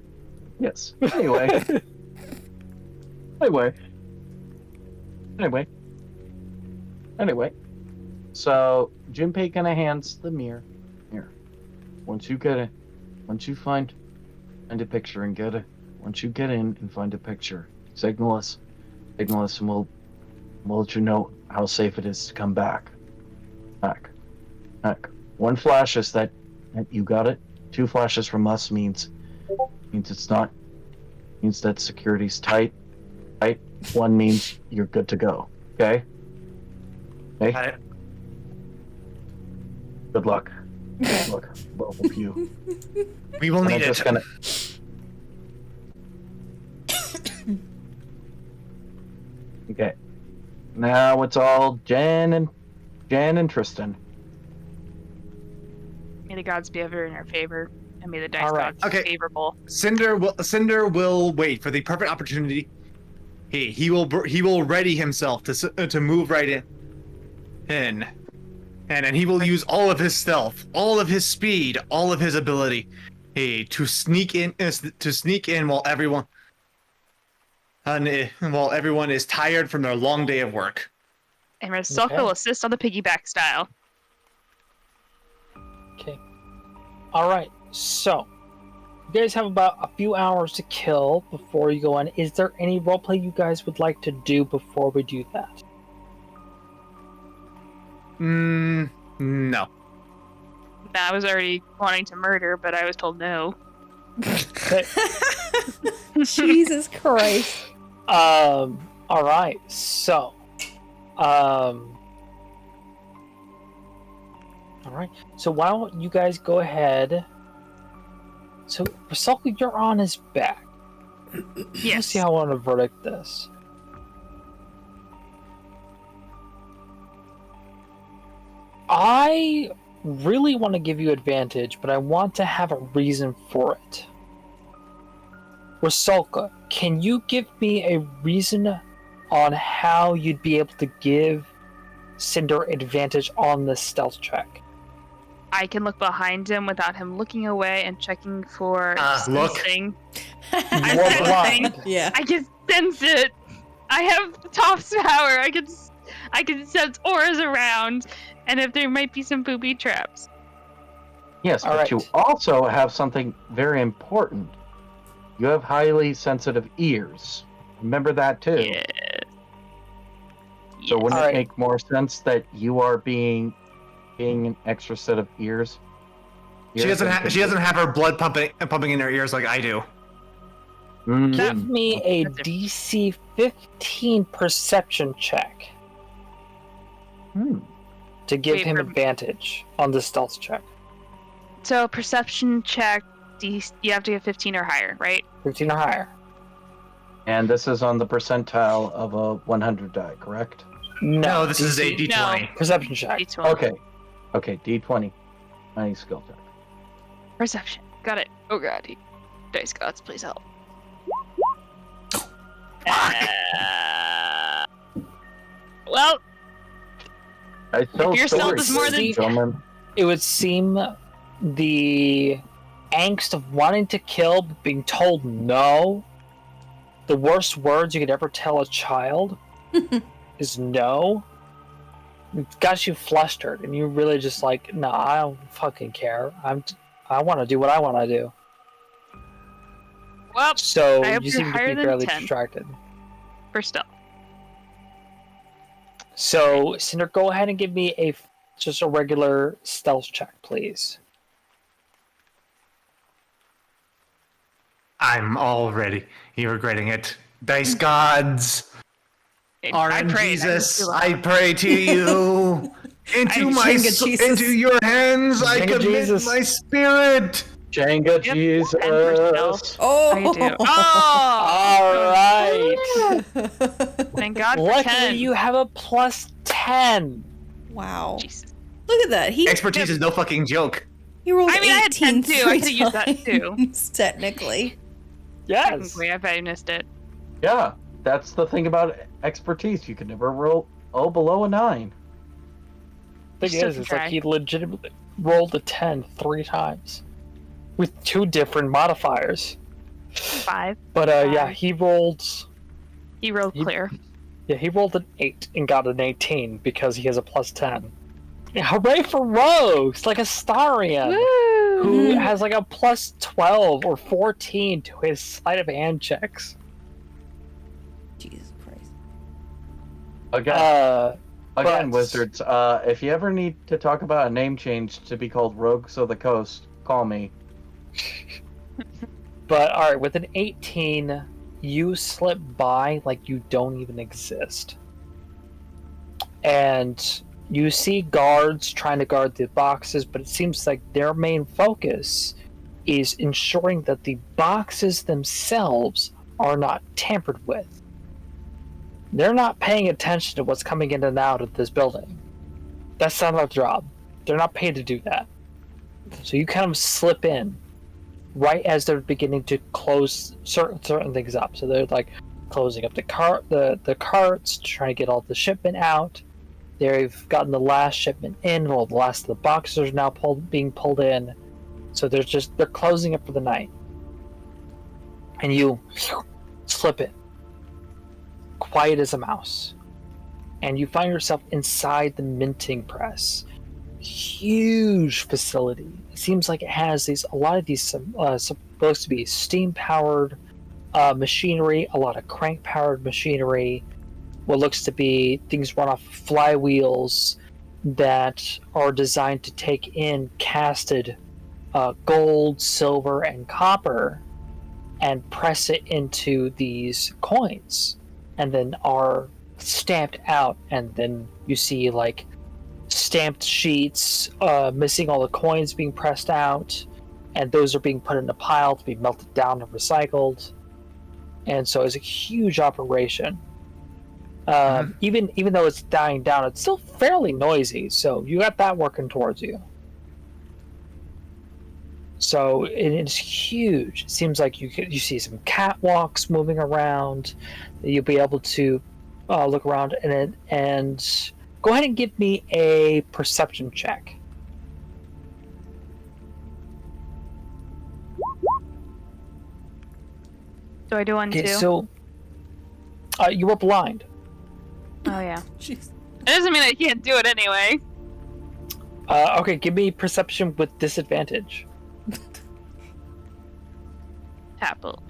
Yes. Anyway. So Junpei kind of hands the mirror. Here. Once you find a picture and once you get in and find a picture, signal us and we'll let you know how safe it is to come back. Back. 1 flash is that you got it. 2 flashes from us means it's not, means that security's tight. 1 means you're good to go. Okay? Okay? Got it. Good luck. Both of you. We will And need I'm it. just gonna. Okay. Now it's all Jen and Tristan. may the gods be ever in our favor, and may the dice All right. gods be Okay. favorable. Cinder will wait for the perfect opportunity. He will ready himself to move right in. And he will use all of his stealth, all of his speed, all of his ability, to sneak in while everyone is tired from their long day of work. And Rosalka Okay. will assist on the piggyback style. Okay. All right. So, you guys have about a few hours to kill before you go in. Is there any roleplay you guys would like to do before we do that? No. I was already wanting to murder, but I was told no. Okay. Jesus Christ. All right. So, all right. So why don't you guys go ahead? So, Rosalka, you're on his back. Let's Yes. see how I want to verdict this. I really want to give you advantage, but I want to have a reason for it. Rosalka, can you give me a reason on how you'd be able to give Cinder advantage on this stealth check? I can look behind him without him looking away and checking for Look. sensing. You I'm are sensing. blind. Yeah. I can sense it. I have the Toph's power. I can sense auras around, and if there might be some booby traps. Yes, All but right. you also have something very important. You have highly sensitive ears. Remember that too. Yeah. So wouldn't All it right. make more sense that you are being an extra set of ears? She doesn't have her blood pumping in her ears like I do. Mm. Give me a That's a- DC 15 perception check to give Wait, him for- advantage on the stealth check. So perception check. You have to get 15 or higher, right? 15 or higher. And this is on the percentile of a 100 die, correct? No, this is a DC D20. perception check. D12. Okay. Okay, D20. Nice skill check. Perception. Got it. Oh god. Dice gods, please help. Well, I tell your stealth stories, is more ladies than- and gentlemen. It would seem the angst of wanting to kill but being told no, the worst words you could ever tell a child is no. It got you flustered, and you really just like, nah, I don't fucking care. I want to do what I want to do. well, So I hope you you're seem to higher be than fairly 10. distracted. for stealth. So Cinder, go ahead and give me just a regular stealth check, please. I'm already regretting it. Dice gods, I RN prayed. Jesus, I I pray to you. Into Jenga Jesus. into your hands I Jenga commit Jesus. my spirit. Jenga Yep, Jesus. and for stealth. Oh. I do. Oh! All right. Thank God for Luckily, 10. you have a plus 10. Wow. Jesus. Look at that. He Expertise is no fucking joke. rolled I mean, I had 10 18 too. I three could've used that too. times, technically. Yes. Technically, I bet I missed it. Yeah, that's the thing about expertise. You can never roll below a 9. Thing Still is, can it's try. like he legitimately rolled a 10 3 times with 2 different modifiers. 5. But yeah, Five. he rolled. He rolled You- clear. Yeah, he rolled an 8 and got an 18 because he has a plus 10. Yeah, hooray for Rogues! Like Astarion, Woo! who has like a plus 12 or 14 to his sleight of hand checks. Jesus Christ. Again, but- wizards. If you ever need to talk about a name change to be called Rogues of the Coast, call me. But alright, with an 18, you slip by like you don't even exist. And you see guards trying to guard the boxes, but it seems like their main focus is ensuring that the boxes themselves are not tampered with. They're not paying attention to what's coming in and out of this building. That's not their job. They're not paid to do that. So you kind of slip in right as they're beginning to close certain things up. So they're like closing up the carts, trying to get all the shipment out. They've gotten the last shipment in. Well, the last of the boxes are now being pulled in. So they're closing it for the night. And you slip it, quiet as a mouse. And you find yourself inside the minting press. Huge facility. It seems like it has a lot of these supposed to be steam-powered machinery, a lot of crank-powered machinery. What looks to be things run off flywheels that are designed to take in casted gold, silver, and copper and press it into these coins, and then are stamped out. And then you see like stamped sheets missing all the coins being pressed out, and those are being put in a pile to be melted down and recycled. And so it's a huge operation. Even though it's dying down, it's still fairly noisy. So you got that working towards you. So it's huge. It seems like you see some catwalks moving around. You'll be able to look around and go ahead and give me a perception check. Do I do one Okay, too? so you were blind. Oh yeah. Jeez. It doesn't mean I can't do it anyway. Okay, give me perception with disadvantage. Apple.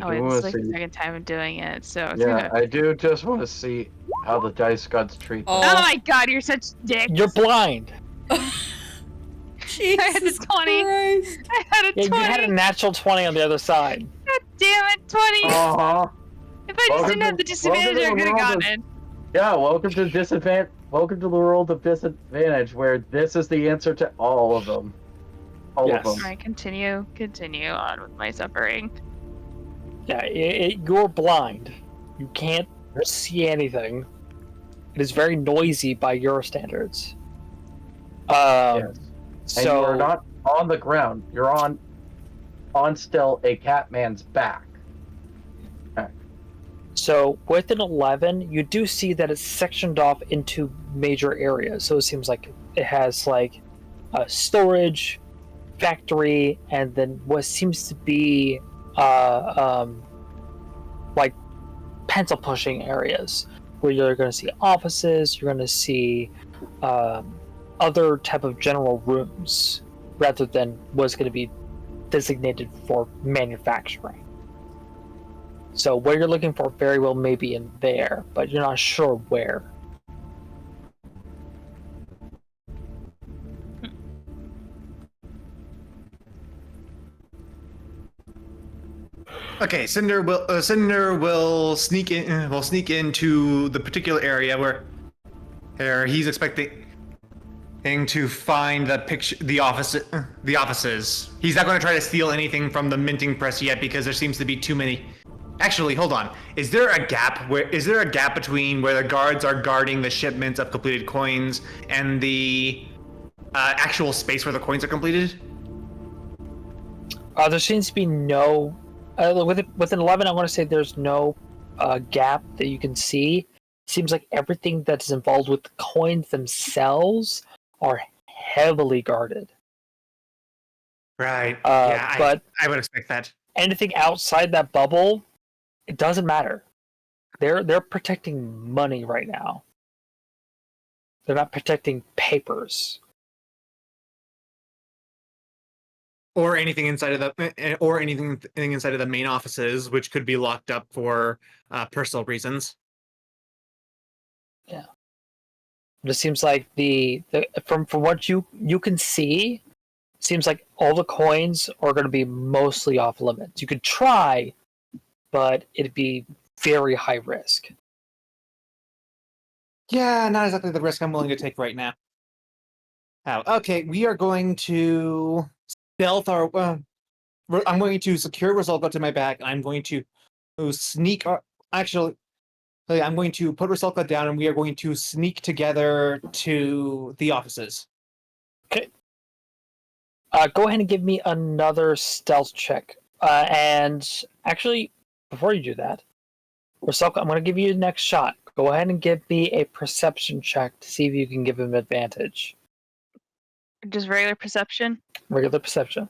Oh wait, this is like the second time I'm doing it, so it's gonna... I do just want to see how the dice gods treat them. Oh my god, you're such dicks! You're blind. Jesus I had a 20. Christ. I had a 20! Yeah, you had a natural 20 on the other side. God damn it, 20! Uh-huh. If I just didn't have the disadvantage, I could have gotten it. Yeah, welcome to disadvantage. Welcome to the world of disadvantage, where this is the answer to all of them. All of them. Alright, continue on with my suffering. Yeah, you're blind. You can't see anything. It is very noisy by your standards. Yes. And So you are not on the ground. You're on still a Catman's back. So with an 11, you do see that it's sectioned off into major areas. So it seems like it has like a storage, factory, and then what seems to be like pencil pushing areas where you're going to see offices. You're going to see other type of general rooms rather than what's going to be designated for manufacturing. So what you're looking for very well may be in there, but you're not sure where. Okay, Cinder will sneak in. Will sneak into the particular area where he's expecting to find the offices. He's not going to try to steal anything from the minting press yet because there seems to be too many. Actually, hold on. Is there a gap between where the guards are guarding the shipments of completed coins and the actual space where the coins are completed? There seems to be no. With an 11, I want to say there's no gap that you can see. Seems like everything that's involved with the coins themselves are heavily guarded. Right. But I would expect that. anything outside that bubble, it doesn't matter. They're protecting money right now. They're not protecting papers. Or anything inside of the main offices, which could be locked up for personal reasons. Yeah. It seems like from what you can see, seems like all the coins are going to be mostly off limits. You could try, but it'd be very high risk. Yeah, not exactly the risk I'm willing to take right now. Oh, okay, we are going to stealth our. I'm going to secure Rosalka to my back. I'm going to sneak. Actually, I'm going to put Rosalka down, and we are going to sneak together to the offices. Okay. Go ahead and give me another stealth check. And actually, before you do that, Rosalka, I'm going to give you the next shot. Go ahead and give me a perception check to see if you can give him advantage. Just regular perception. Regular perception.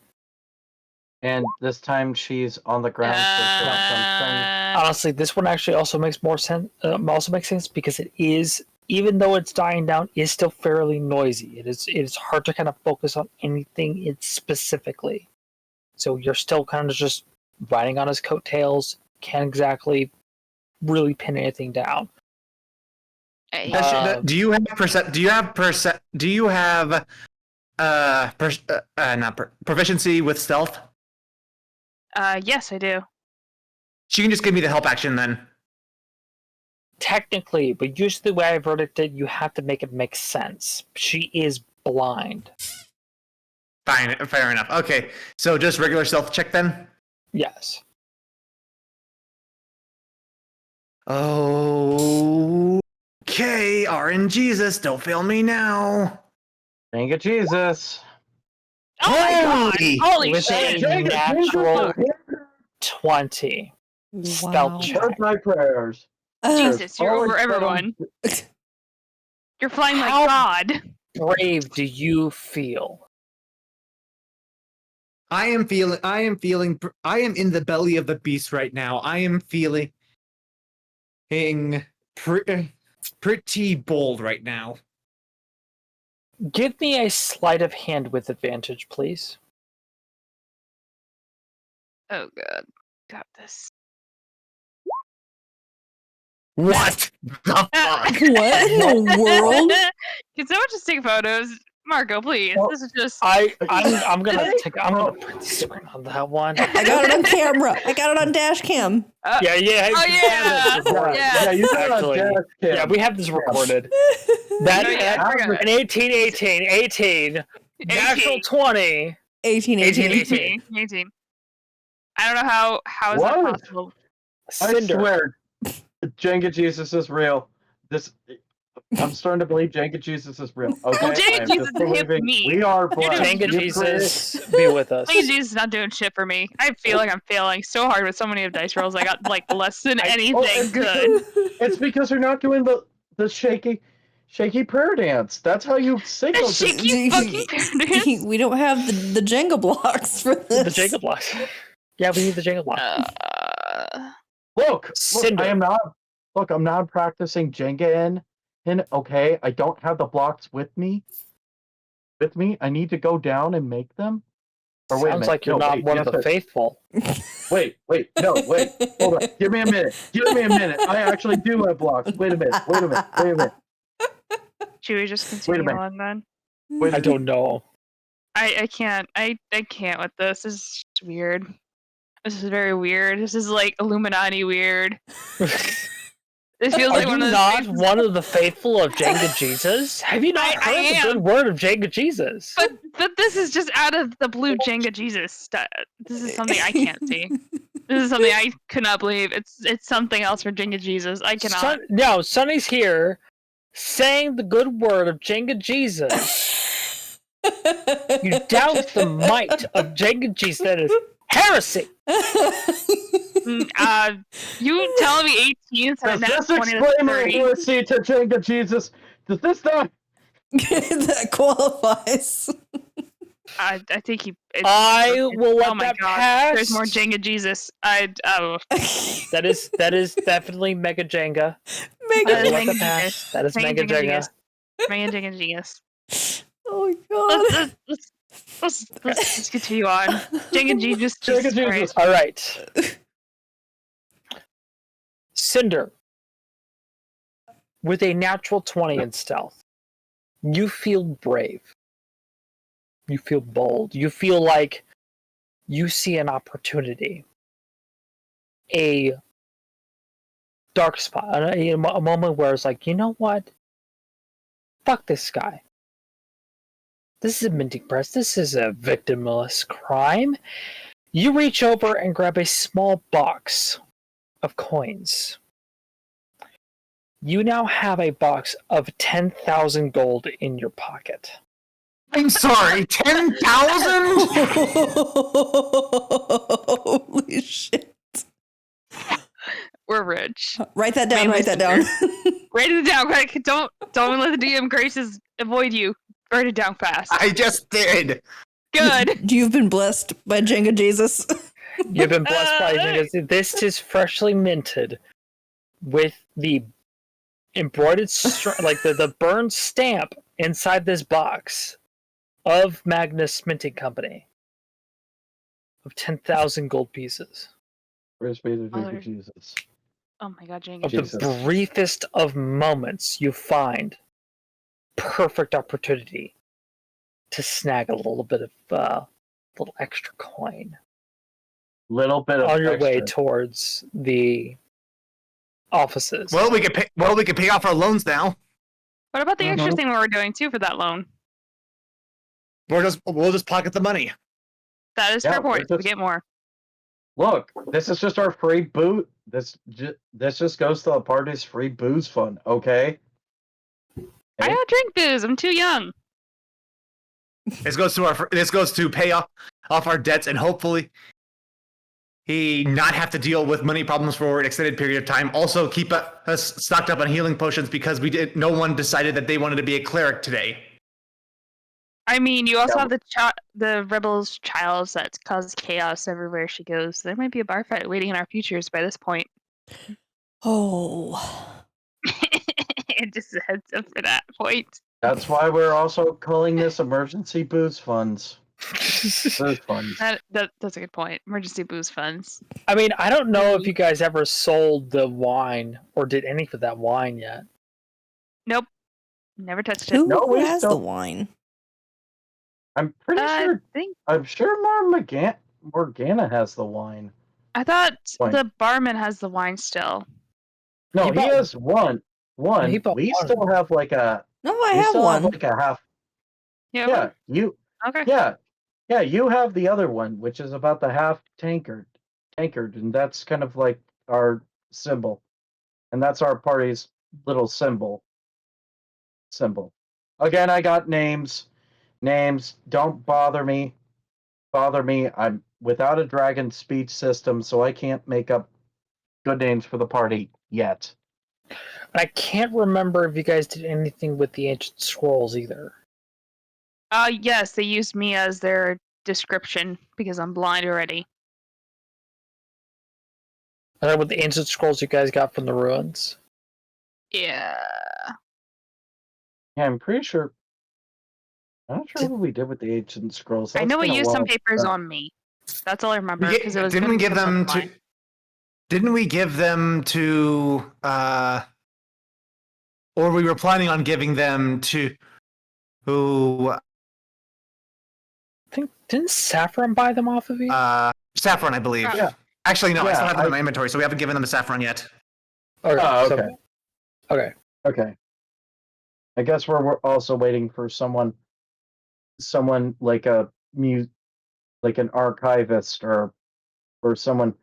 And this time she's on the ground, so she'll have something. Honestly, this one actually also makes more sense. Also makes sense because it is, even though it's dying down, is still fairly noisy. It is hard to kind of focus on anything specifically. So you're still kind of just riding on his coattails. Can't exactly really pin anything down. Do you have proficiency with stealth? Yes, I do. She can just give me the help action then. Technically, but usually the way I've heard it, you have to make it make sense. She is blind. Fine, fair enough. Okay, so just regular stealth check then? Yes. Okay, RNGesus, don't fail me now. Thank you, Jesus. Oh my god! Holy With shit! a natural 20 Wow. stealth check. Heard my prayers. Jesus, you're Always over let 'em- everyone. You're flying How- like God. Brave do you feel? I am in the belly of the beast right now. I am feeling pretty bold right now. Give me a sleight of hand with advantage, please. Oh god. Got this. What the fuck? What in the world? Can someone just take photos? Marco, please. Well, This is just. I'm gonna print the screen on that one. I got it on camera. I got it on dash cam. Yeah. Oh yeah. Yeah, you got Actually, a yeah, we have this recorded. That Oh, yeah, I forgot. an 18, natural 20. 18. 18. I don't know how is that What? possible. I Cinder. swear, Jenga Jesus is real. I'm starting to believe Jenga Jesus is real. Okay, Well, Jenga I am Jesus just is hip believing me. we are blessed. Jenga You're Jesus, be with us. Please, Jesus is not doing shit for me. I feel like I'm failing so hard with so many of dice rolls. I got like less than anything it's good. It's because you're not doing the shaky prayer dance. That's how you signal. The to- shaky fucking We don't have the Jenga blocks for this. The Jenga blocks. Yeah, we need the Jenga blocks. Look, Cinder. I'm not practicing Jenga in. Okay, I don't have the blocks with me. I need to go down and make them. Or wait a Sounds minute. like you're No, not wait, one yes, of the I- faithful. Wait, hold on. Give me a minute. I actually do have blocks. Wait a minute. Should we just Wait a continue minute. on then? I don't know. I can't. I can't with this. This is just weird. This is very weird. This is like Illuminati weird. It feels Are like you one of those not things- one of the faithful of Jenga Jesus? Have you not I heard the am. good word of Jenga Jesus? But this is just out of the blue Jenga Jesus stuff. This is something I can't see. This is something I could not believe. It's something else for Jenga Jesus. I cannot. No, Sonny's here saying the good word of Jenga Jesus. You doubt the might of Jenga Jesus. That is heresy. You telling me 18 instead of Does nat this 20 explain to my 30? heresy to Jenga Jesus? Does this not? That qualifies. I think he. I will let oh my that god! pass. There's more Jenga Jesus. That is definitely Mega Jenga. Mega I will let Jenga that pass. Jesus. That is Mega Mega Jenga Jenga. Jesus. Mega Jenga Jesus. Oh my god. Let's continue on. Jenga Jesus. Jenga Jesus Jesus. Christ. All right. Cinder, with a natural 20 in stealth, you feel brave. You feel bold. You feel like you see an opportunity. A dark spot. A moment where it's like, you know what? Fuck this guy. This is a minting press. This is a victimless crime. You reach over and grab a small box of coins. You now have a box of 10,000 gold in your pocket. I'm sorry, 10,000? Holy shit. We're rich. Write that down. Mainly Write that down. Write it down. Quick. Don't let the DM graces avoid you. Write it down fast. I just did. Good. You've been blessed by Jenga Jesus. You've been blessed by this is freshly minted with the embroidered like the burned stamp inside this box of Magnus Minting Company of 10,000 gold pieces. Where's Baby Mother- Jesus? Oh my god, Jenga. Of Jesus. the briefest of moments, you find perfect opportunity to snag a little bit of little extra coin Little bit of on your way extra. towards the offices. Well, we could pay off our loans now. What about the extra Mhm. thing we were doing too for that loan? We'll just pocket the money. That is Yeah, fair point. we're We just- get more. Look, this is just our free boot. This just goes to the party's free booze fund, okay? I don't drink booze. I'm too young. This goes to pay off our debts and hopefully he not have to deal with money problems for an extended period of time. Also, keep us stocked up on healing potions because no one decided that they wanted to be a cleric today. I mean, you also Yeah. have the rebel's child that causes chaos everywhere she goes. There might be a bar fight waiting in our futures by this point. Oh. Just a heads up for that point. That's why we're also calling this emergency booze funds. Booze funds. That's a good point. Emergency booze funds. I mean, I don't know if you guys ever sold the wine or did any for that wine yet. Nope. Never touched it. Who No, we has the still- wine? I'm pretty sure. I'm sure Morgana has the wine. I thought Wine. the barman has the wine still. No, He he bought- has one. He bought We one. still have like a. No, I we have still one. have like a half. Yeah, you. Okay. Yeah, you have the other one, which is about the half tankard, and that's kind of like our symbol, and that's our party's little symbol. Again, I got names. Don't bother me. I'm without a dragon speech system, so I can't make up good names for the party yet. I can't remember if you guys did anything with the ancient scrolls either. Yes, they used me as their description because I'm blind already. I don't know what the ancient scrolls you guys got from the ruins. Yeah. Yeah, I'm pretty sure. I'm not sure what we did with the ancient scrolls. I That's know we been a used some while papers back. on me. That's all I remember. Didn't Because it was we give been them some to? time. Didn't we give them to? Or we were planning on giving them to? Who? I think didn't Saffron buy them off of you? Saffron, I believe. Yeah. Actually, no, I Yeah, still have them in my inventory, so we haven't given them to Saffron yet. Okay. Oh, so- okay. okay. Okay. I guess we're also waiting for someone like like an archivist or someone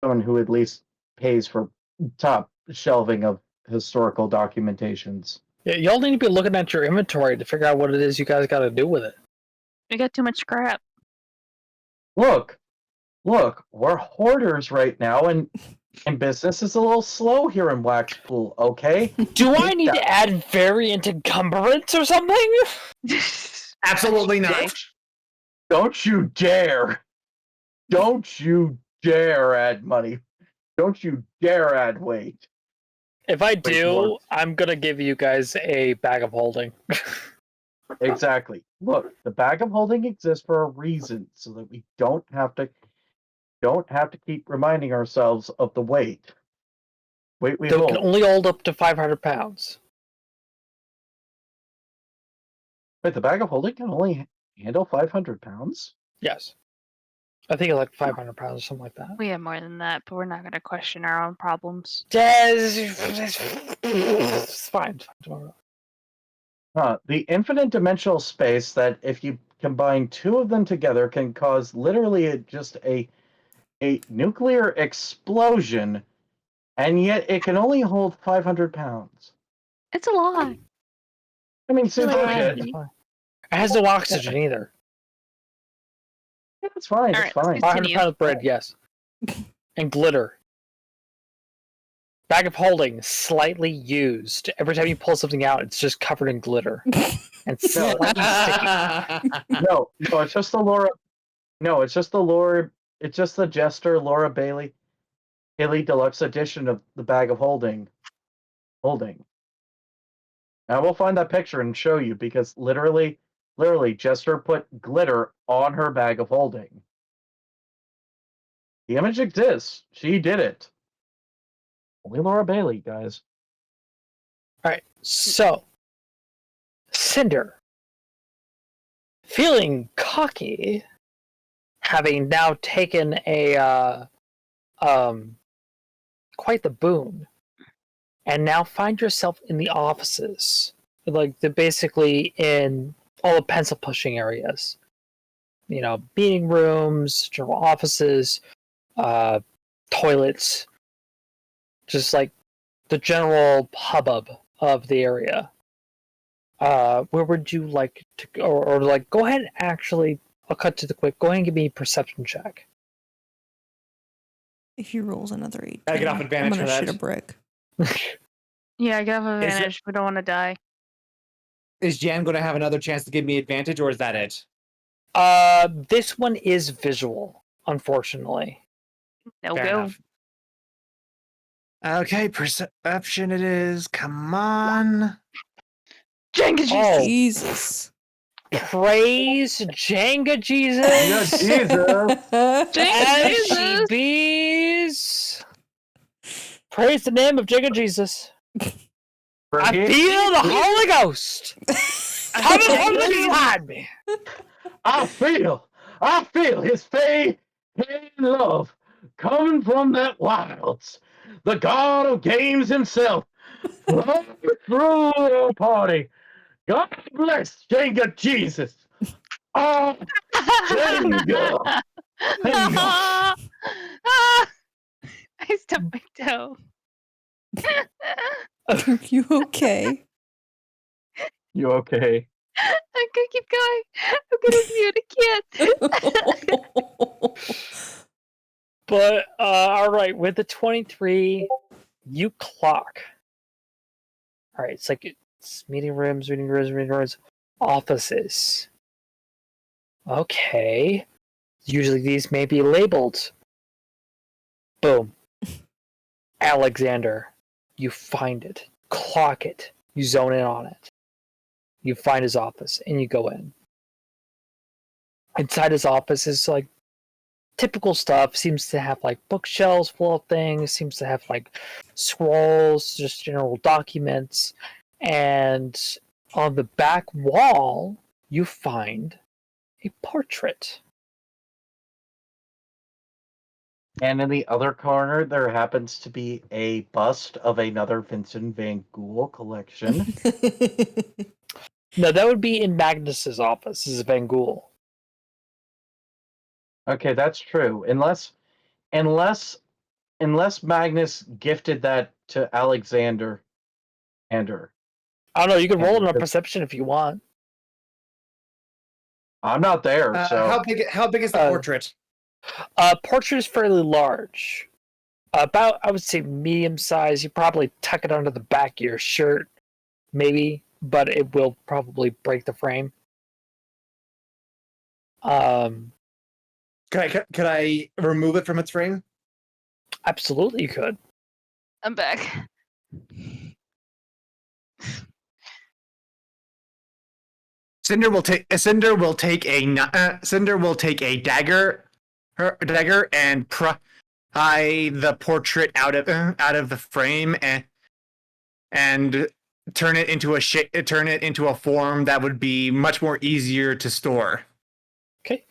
who at least pays for top shelving of historical documentations. Yeah, y'all need to be looking at your inventory to figure out what it is you guys got to do with it. We got too much crap. Look, we're hoarders right now, and business is a little slow here in Waxpool. Okay. Do I need to add variant encumbrance or something? Absolutely not. Don't you dare! Don't you dare add money! Don't you dare add weight! If I do, Lord. I'm gonna give you guys a bag of holding. Exactly. Look, the bag of holding exists for a reason, so that we don't have to keep reminding ourselves of the weight. Weight we They hold. can only hold up to 500 pounds. Wait, the bag of holding can only handle 500 pounds? Yes. I think it's like 500 pounds or something like that. We have more than that, but we're not going to question our own problems. It's fine. The infinite dimensional space that, if you combine two of them together, can cause literally just a nuclear explosion, and yet it can only hold 500 pounds. It's a lot. I mean, seems Really? legit. It has no oxygen either. Yeah, it's fine. All It's right, let's fine. 500 Continue. pounds of bread, yes. And glitter. Bag of holding, slightly used. Every time you pull something out, it's just covered in glitter. And slightly sticky. No, it's just the Laura. No, it's just the Laura. It's just the Jester Laura Haley Deluxe edition of the Bag of Holding. I will find that picture and show you because literally, Jester put glitter on her Bag of Holding. The image exists. She did it. Only Laura Bailey, guys. Alright, so Cinder, feeling cocky, having now taken a quite the boon, and now find yourself in the offices, like basically in all the pencil pushing areas. You know, meeting rooms, general offices, toilets, just like the general hubbub of the area. Where would you like to go? Or like, go ahead and actually, I'll cut to the quick. Go ahead and give me a perception check. If he rolls another 8, I get off advantage I'm gonna for that. shoot a brick. Yeah, I got an Is advantage. We don't want to die. Is Jan going to have another chance to give me advantage, or is that it? This one is visual, unfortunately. No Fair go. enough. Okay, perception it is. Come on. Jenga Oh. Jesus. Praise Jenga Jesus! Yeah, Jesus. Jenga As she Jesus! bees! Praise the name of Jenga Jesus. I Forget- feel the Holy Ghost coming from inside me. I feel his faith and love coming from that wilds. The god of games himself, flowing through the party. God bless Jenga Jesus. Oh, Jenga. Jenga. I stubbed my toe. Are you okay? You okay? I'm gonna keep going. I'm gonna mute. I can't. But, alright, with the 23, you clock. Alright, it's like it's meeting rooms, offices. Okay. Usually these may be labeled. Boom. Alexander. You find it. Clock it. You zone in on it. You find his office and you go in. Inside his office is like typical stuff. Seems to have like bookshelves full of things. Seems to have like scrolls, just general documents. And on the back wall, you find a portrait. And in the other corner, there happens to be a bust of another Vincent Van Gogh collection. No, that would be in Magnus's office. This is Van Gogh. Okay, that's true. Unless Magnus gifted that to Alexander. I don't know. You can roll on a perception if you want. I'm not there, so How big is the portrait? Portrait is fairly large. About, I would say, medium size. You probably tuck it under the back of your shirt, maybe, but it will probably break the frame. Could I remove it from its frame? Absolutely, you could. I'm back. Cinder will take a dagger and pry the portrait out of the frame and turn it into a form that would be much more easier to store. Okay.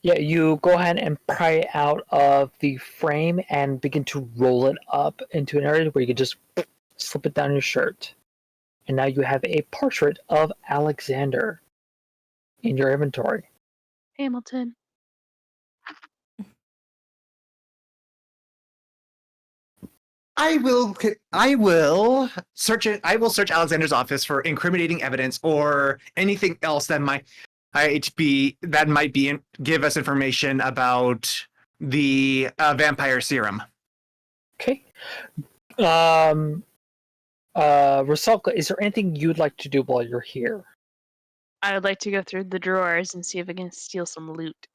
Yeah, you go ahead and pry it out of the frame and begin to roll it up into an area where you can just slip it down your shirt. And now you have a portrait of Alexander in your inventory. Hamilton. I will search Alexander's office for incriminating evidence or anything else that might give us information about the vampire serum. Okay. Rusalka, is there anything you'd like to do while you're here? I would like to go through the drawers and see if I can steal some loot.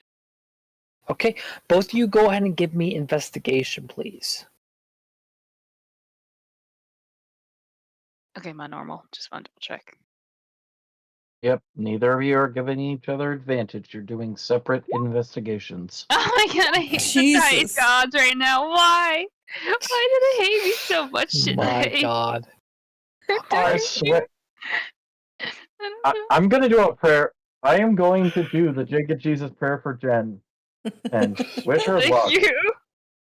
Okay, both of you go ahead and give me investigation, please. Okay, my normal. Just want to double check. Yep, neither of you are giving each other advantage. You're doing separate investigations. Oh my god, I hate the dice Jesus. gods right now. Why? Why do they hate me so much My today? God. I swear, I'm gonna do a prayer. I am going to do the Jacob Jesus prayer for Jen, and wish her Thank luck. you.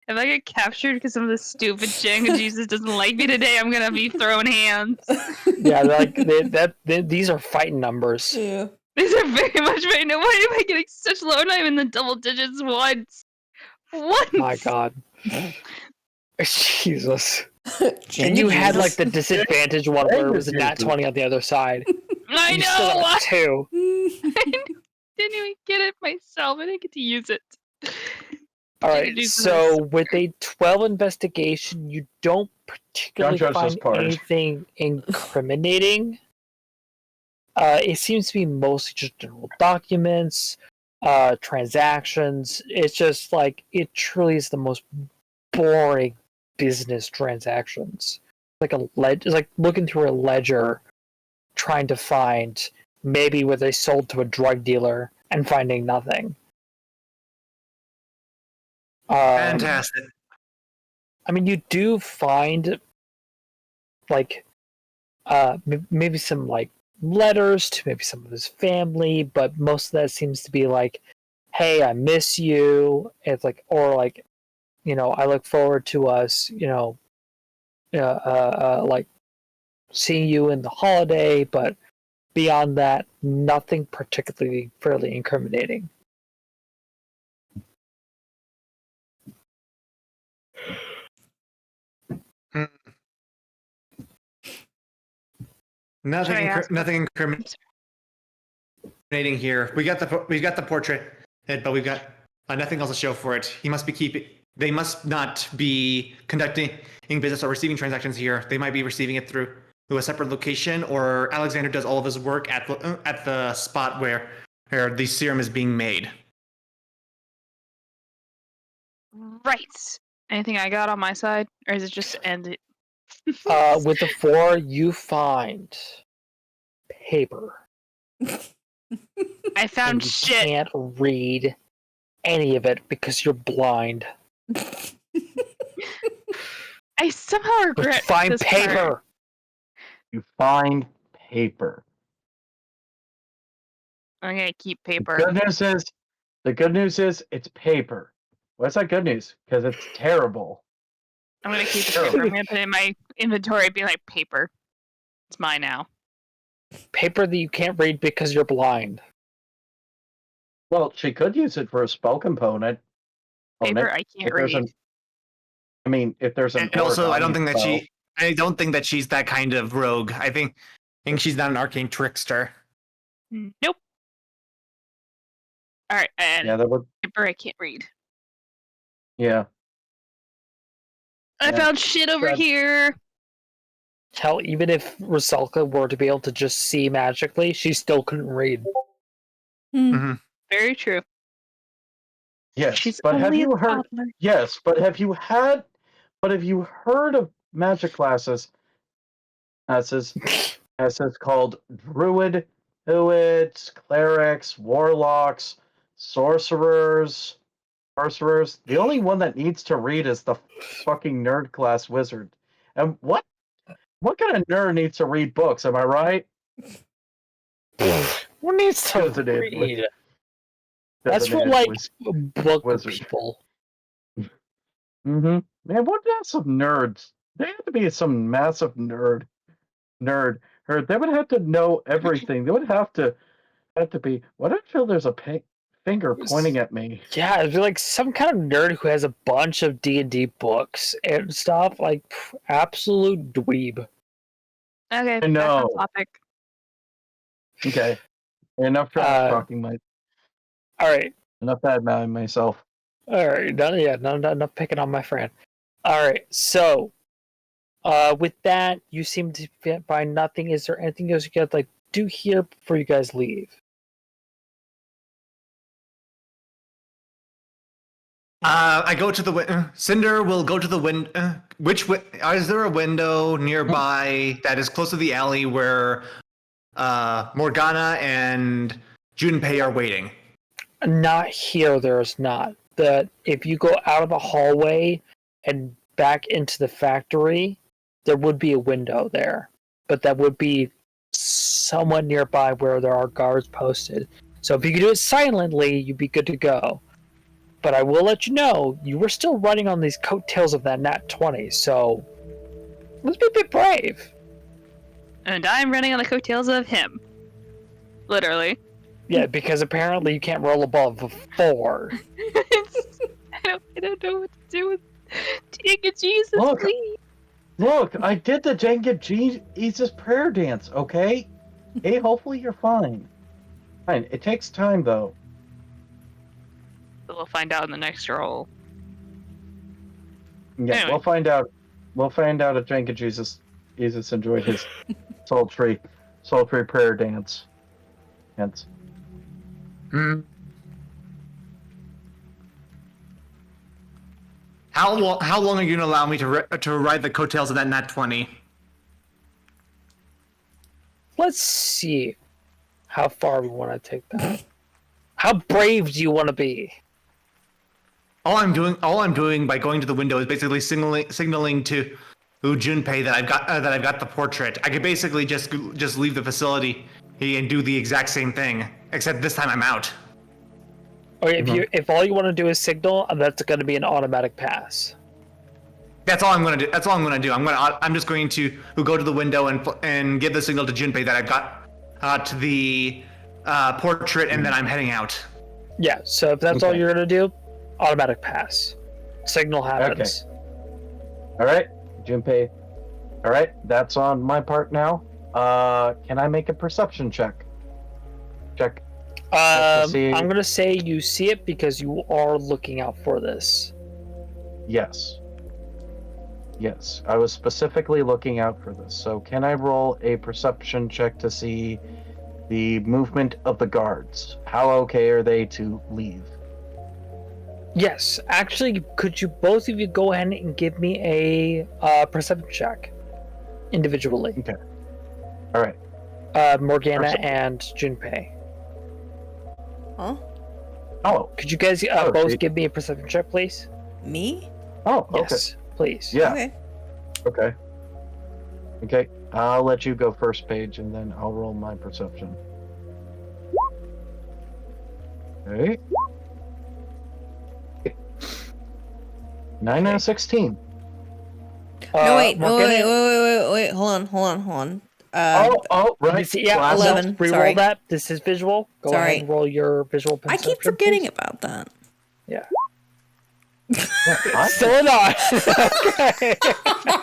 If I get captured because some of the stupid Jenga Jesus doesn't like me today, I'm gonna be throwing hands. Yeah, these are fighting numbers. Yeah. These are very much right now. Why am I getting such low? And I'm in the double digits once. Once. My God. Jesus. Jenga And you had like Jesus. the disadvantage one where it was a Jenga nat Jesus. 20 on the other side. I You still know. got a 2. Didn't even get it myself. I didn't get to use it. Alright, Jesus. so with a 12 investigation, you don't particularly Don't judge this find part. anything incriminating. It seems to be mostly just general documents, transactions. It's just like, it truly is the most boring business transactions. It's like looking through a ledger, trying to find maybe where they sold to a drug dealer and finding nothing. Fantastic. I mean, you do find like maybe some like letters to maybe some of his family, but most of that seems to be like, "Hey, I miss you." It's like, or like, I look forward to us, like seeing you in the holiday. But beyond that, nothing particularly fairly incriminating. Mm. Should I ask Nothing incriminating here. We got the portrait, but we've got nothing else to show for it. He must be keeping. They must not be conducting business or receiving transactions here. They might be receiving it through a separate location, or Alexander does all of his work at the spot where the serum is being made. Right. Anything I got on my side, or is it just to end it? With the 4, you find paper. I found And you shit. can't read any of it because you're blind. I somehow But you regret find this paper. part. You find paper. I'm gonna keep The paper. good news is it's paper. What's that good news? Because it's terrible. I'm gonna keep the paper. I'm gonna put it in my inventory. Be like paper. It's mine now. Paper that you can't read because you're blind. Well, she could use it for a spell component. Paper I can't If there's read. if there's an And also, I don't origami think that she's that kind of rogue. I think she's not an arcane trickster. Nope. All right, and Yeah, that would. paper I can't read. Yeah. I Yeah. found shit over That- here. Hell, even if Rusalka were to be able to just see magically, she still couldn't read. Very true. Yes, She's but have only you a heard? toddler. Yes, but have you heard of magic classes called druid, druids, clerics, warlocks, sorcerers? The only one that needs to read is the fucking nerd class wizard. And what kind of nerd needs to read books? Am I right? Who needs to Doesn't it? read? That's for like book wizard. people. Mm-hmm. Man, what massive nerds? They have to be some massive nerd. Or they would have to know everything. They would have to be. What I feel there's a finger pointing at me. Yeah, it'd be like some kind of nerd who has a bunch of D&D books and stuff. Like, absolute dweeb. Okay, I know. back on topic. Okay. Enough talking Alright. enough bad mouthing myself. Alright. Not picking on my friend. Alright, so With that, you seem to find nothing. Is there anything else you could like do here before you guys leave? I go to the window. Cinder will go to the window. Is there a window nearby that is close to the alley where Morgana and Junpei are waiting? Not here. There is not. If you go out of the hallway and back into the factory, there would be a window there, but that would be somewhat nearby where there are guards posted. So if you could do it silently, you'd be good to go. But I will let you know, you were still running on these coattails of that Nat 20, so let's be a bit brave. And I'm running on the coattails of him. Literally. Yeah, because apparently you can't roll above a 4. I don't know what to do with Jenga Jesus, Look. please. Look, I did the Jenga Jesus prayer dance, okay? Hey, hopefully you're fine. Fine. It takes time, though. We'll find out in the next roll. Yeah, Anyway. we'll find out. We'll find out if Jenga Jesus enjoyed his sultry prayer dance. Hence. Hmm. How long are you gonna allow me to ride the coattails of that Nat 20? Let's see how far we want to take that. How brave do you want to be? All I'm doing by going to the window is basically signaling to Junpei that I've got the portrait. I could basically just leave the facility and do the exact same thing, except this time I'm out. Okay, if all you want to do is signal, that's going to be an automatic pass. That's all I'm gonna do. That's all I'm gonna do. I'm just going to go to the window and give the signal to Junpei that I've got to the portrait, and then I'm heading out. Yeah, so if that's all you're going to do, automatic pass. Signal happens. All right, Junpei. All right, that's on my part now. Can I make a perception check? I'm going to say you see it because you are looking out for this. Yes. Yes, I was specifically looking out for this. So can I roll a perception check to see the movement of the guards? How okay are they to leave? Yes, actually, could you both of you go ahead and give me a perception check individually? Okay. All right. Morgana and Junpei. Huh? Oh. Could you guys both give me a perception check, please? Me? Oh. Okay. Yes, please. Yeah. Okay. Okay. Okay. I'll let you go first, Paige, and then I'll roll my perception. Okay. 9 out of 16. No, wait, Morgana- wait. Hold on. Right. Yeah, Glass 11. Reroll Sorry. that. This is visual. Go Sorry. ahead and roll your visual I perception. keep forgetting please. about that. Yeah. Yeah, Still not. Okay.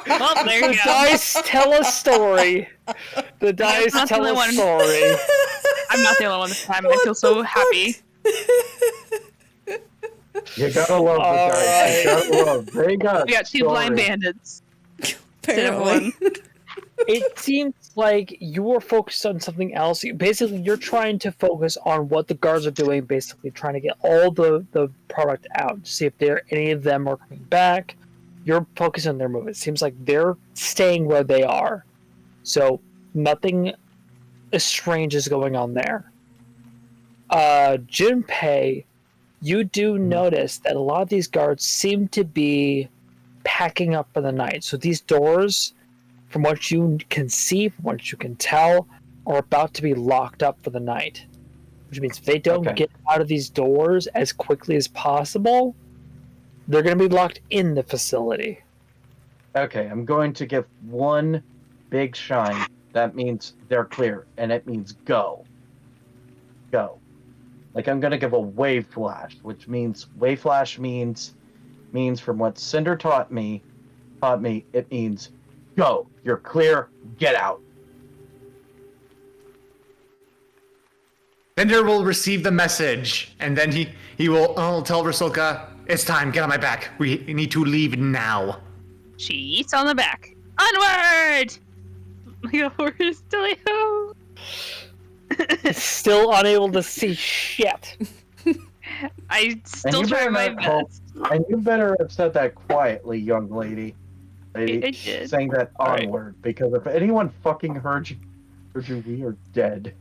Well, there The you go. dice tell a story. The dice not the tell only a one. story. I'm not the only one this time. I feel so happy. You gotta love the All guys. You right. gotta love. They got. We got two blind bandits. Instead of Apparently. one. It seems like you were focused on something else. Basically, you're trying to focus on what the guards are doing, basically trying to get all the product out, see if any of them are coming back. You're focused on their movement. It seems like they're staying where they are. So nothing strange is going on there. Junpei, you do notice that a lot of these guards seem to be packing up for the night. So these doors, from what you can see, from what you can tell, are about to be locked up for the night. Which means if they don't Okay. get out of these doors as quickly as possible, they're going to be locked in the facility. Okay, I'm going to give one big shine. That means they're clear, and it means go. Go. Like I'm gonna give a wave flash, which means wave flash means from what Cinder taught me, it means go. You're clear, get out. Bender will receive the message, and then he will tell Rusalka, "It's time. Get on my back. We need to leave now." She eats on the back. Onward! We're still Still unable to see shit. I still try my best. And you better have said that quietly, young lady. I did. Saying that Alright. onward, because if anyone fucking heard you, we are dead.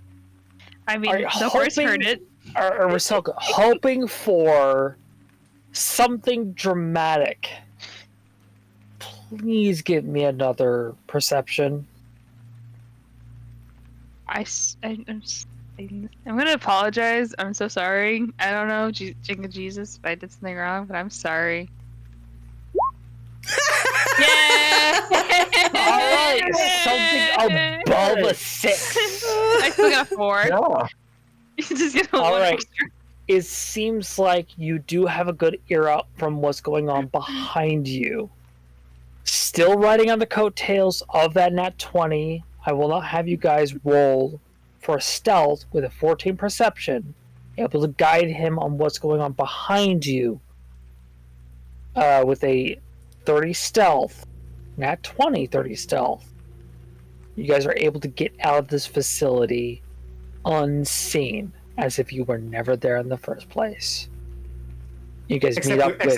I mean, Are you the horse heard hoping- it. Or Rusalka, hoping for something dramatic. Please give me another perception. I'm gonna apologize. I'm so sorry. I don't know, Jesus, if I did something wrong, but I'm sorry. Yeah. Alright, something above a 6. I still got 4. Yeah. Just get a All one right. extra. It seems like you do have a good ear out from what's going on behind you. Still riding on the coattails of that nat 20, I will not have you guys roll for stealth with a 14 perception, able to guide him on what's going on behind you with a 30 stealth, nat 20 30 stealth. You guys are able to get out of this facility unseen, as if you were never there in the first place. You guys meet up with...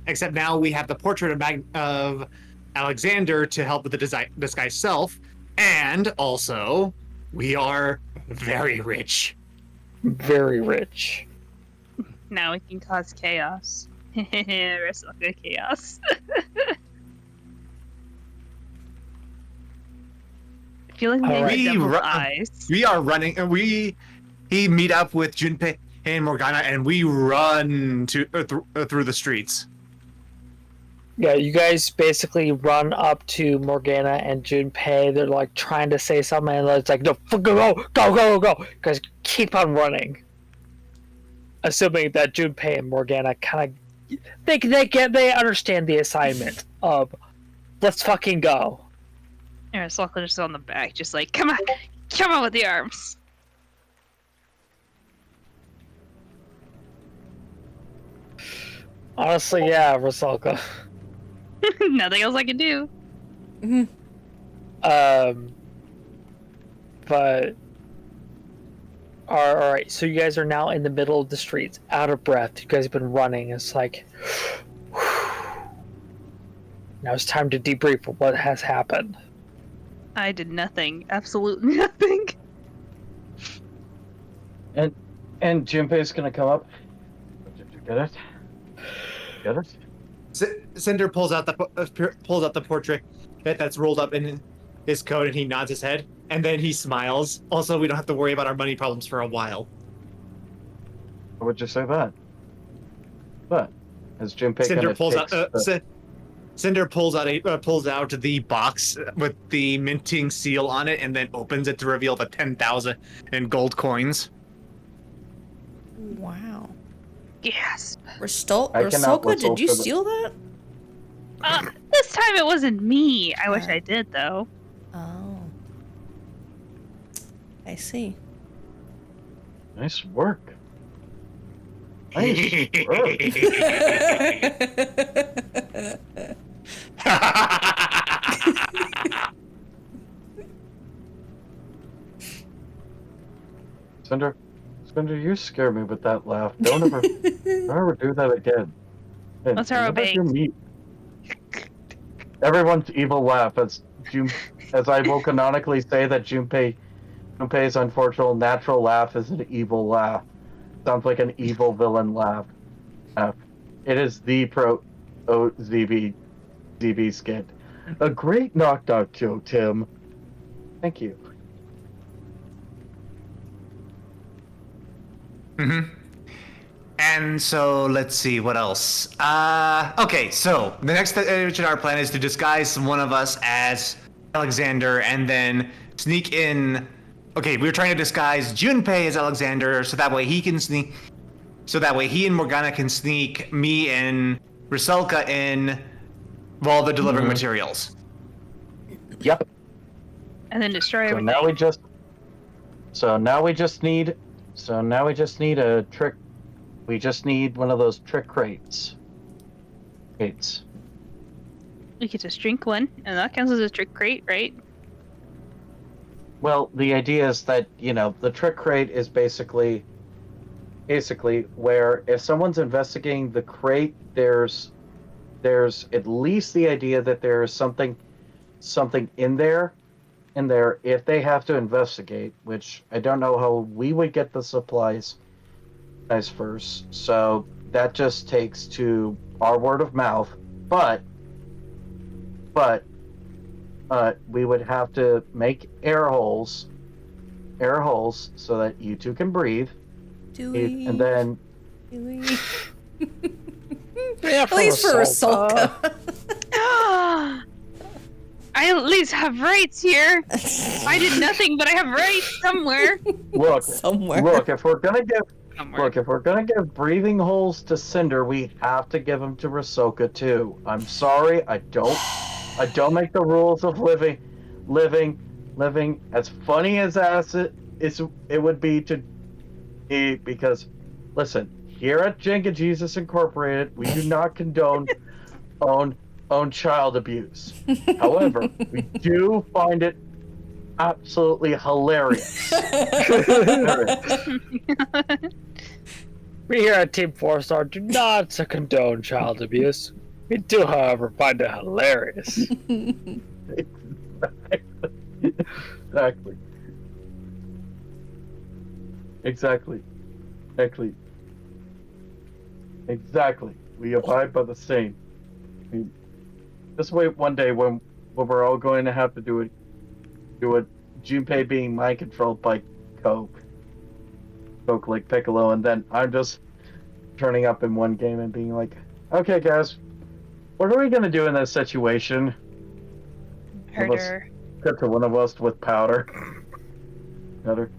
Except now we have the portrait of Alexander to help with the disguise self, and also we are very rich. Very rich. Now we can cause chaos. Rest of good chaos. I feel like we Alright. need double eyes. We are running, and we meet up with Junpei and Morgana, and we run through the streets. Yeah, you guys basically run up to Morgana and Junpei. They're like trying to say something, and it's like, no, go. You guys keep on running. Assuming that Junpei and Morgana kind of they understand the assignment of let's fucking go. Yeah, Sulka just on the back, just like, come on with the arms. Honestly, yeah, Rusalka. Nothing else I can do. But alright, so you guys are now in the middle of the streets, out of breath. You guys have been running. It's like now it's time to debrief what has happened. I did nothing. Absolutely nothing. And Junpei's gonna come up. Did you get it? Get it? Cinder pulls out the portrait that's rolled up in his coat, and he nods his head, and then he smiles. Also, we don't have to worry about our money problems for a while. Or would you say that? But as Junpei Cinder kinda pulls out. takes Cinder pulls out the box with the minting seal on it, and then opens it to reveal the 10,000 in gold coins. Wow. Yes. I cannot Rusalka, did you whistle for the- steal that? This time it wasn't me. I wish I did, though. Oh. I see. Nice work. Nice work. Cinder, you scare me with that laugh. Don't ever do that again. And Let's throw a whenever you bait. meet everyone's evil laugh as I will canonically say that Junpei's unfortunate natural laugh is an evil laugh. Sounds like an evil villain laugh. It is the ZB skit. A great knock joke, Tim. Thank you. Mm-hmm. And so let's see what else. Okay, so the next stage in our plan is to disguise one of us as Alexander, and then sneak in. Okay, we were trying to disguise Junpei as Alexander, so that way he can sneak. So that way he and Morgana can sneak me and Rusalka in while they're delivering materials. Yep. And then destroy So everything. now we just need a trick. We just need one of those trick crates. We could just drink one, and that counts as a trick crate, right? Well, the idea is that, the trick crate is basically where if someone's investigating the crate, there's at least the idea that there is something in there if they have to investigate, which I don't know how we would get the supplies guys first. So that just takes to our word of mouth. But we would have to make air holes so that you two can breathe. Do we? And then Do we? Yeah, At least for Rusalka. I at least have rights here. I did nothing, but I have rights somewhere. look, Somewhere. look, if we're gonna give Somewhere. breathing holes to Cinder, we have to give them to Rusalka too. I'm sorry, I don't make the rules of living. As funny as it would be to me, because listen, here at Jenga Jesus Incorporated, we do not condone own child abuse. However, we do find it absolutely hilarious. We here at Team 4-Star do not condone child abuse. We do, however, find it hilarious. Exactly. We abide by the same. I mean, this way, one day when we're all going to have to do a Junpei being mind controlled by Coke like Piccolo, and then I'm just turning up in one game and being like, "Okay, guys, what are we gonna do in this situation?" Herder. Cut to one of us with powder. Powder.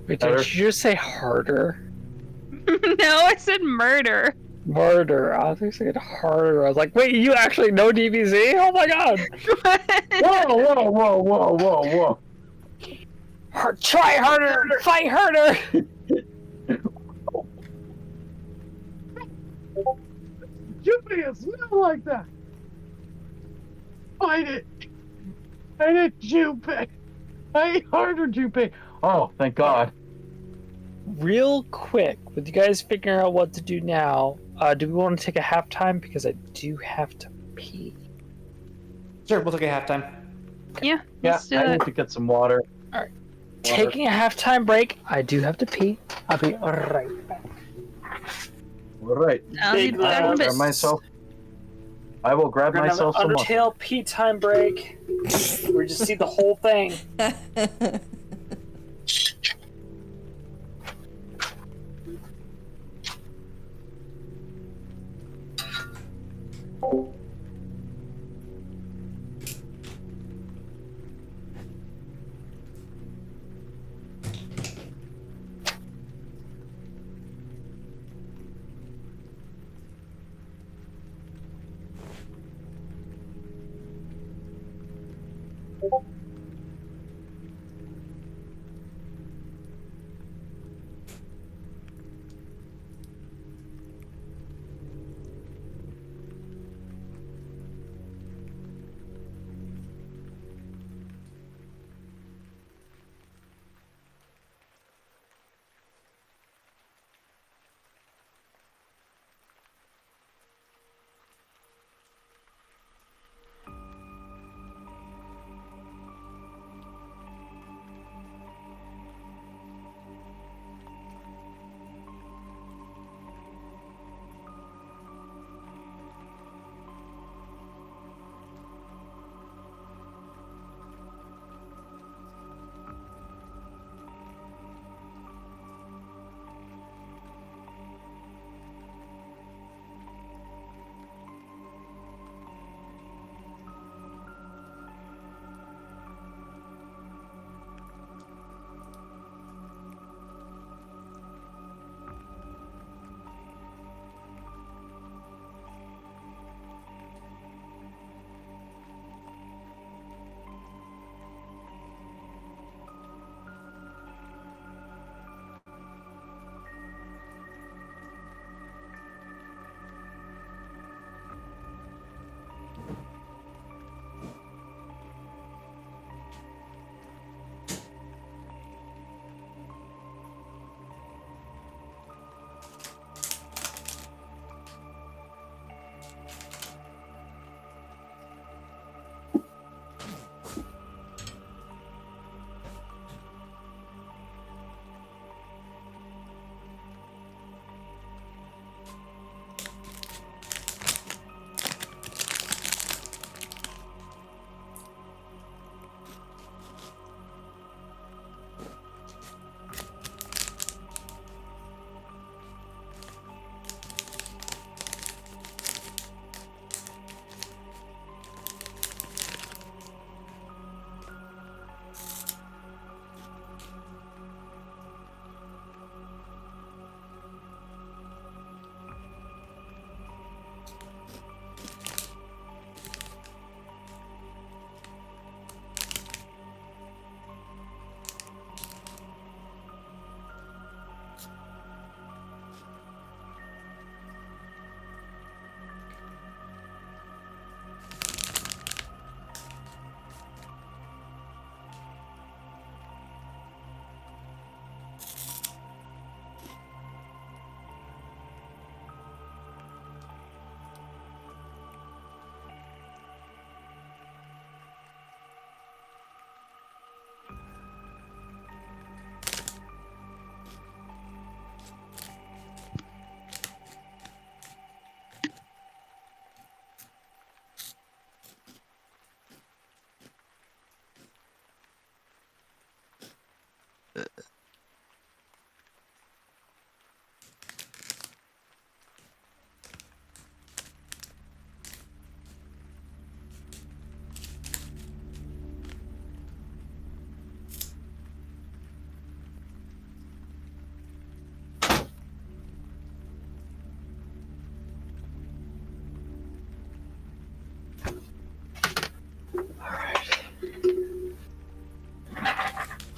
Wait, Better. did you just say harder? No, I said murder. Murder. I was thinking harder. I was like, wait, you actually know DBZ? Oh my god! Whoa. Try harder! Fight harder! Junpei is not like that. Fight it, Junpei. Fight harder, Junpei. Oh, thank God. Real quick, with you guys figuring out what to do now, do we want to take a halftime? Because I do have to pee. Sure, we'll take a halftime. Yeah, Yeah, let's do I it. need to get some water. Taking a halftime break, I do have to pee. I'll be right back. All right. I'll be Big back in a loud. bit. I will grab We're gonna have an myself some water. Undertale pee time break. We just see the whole thing.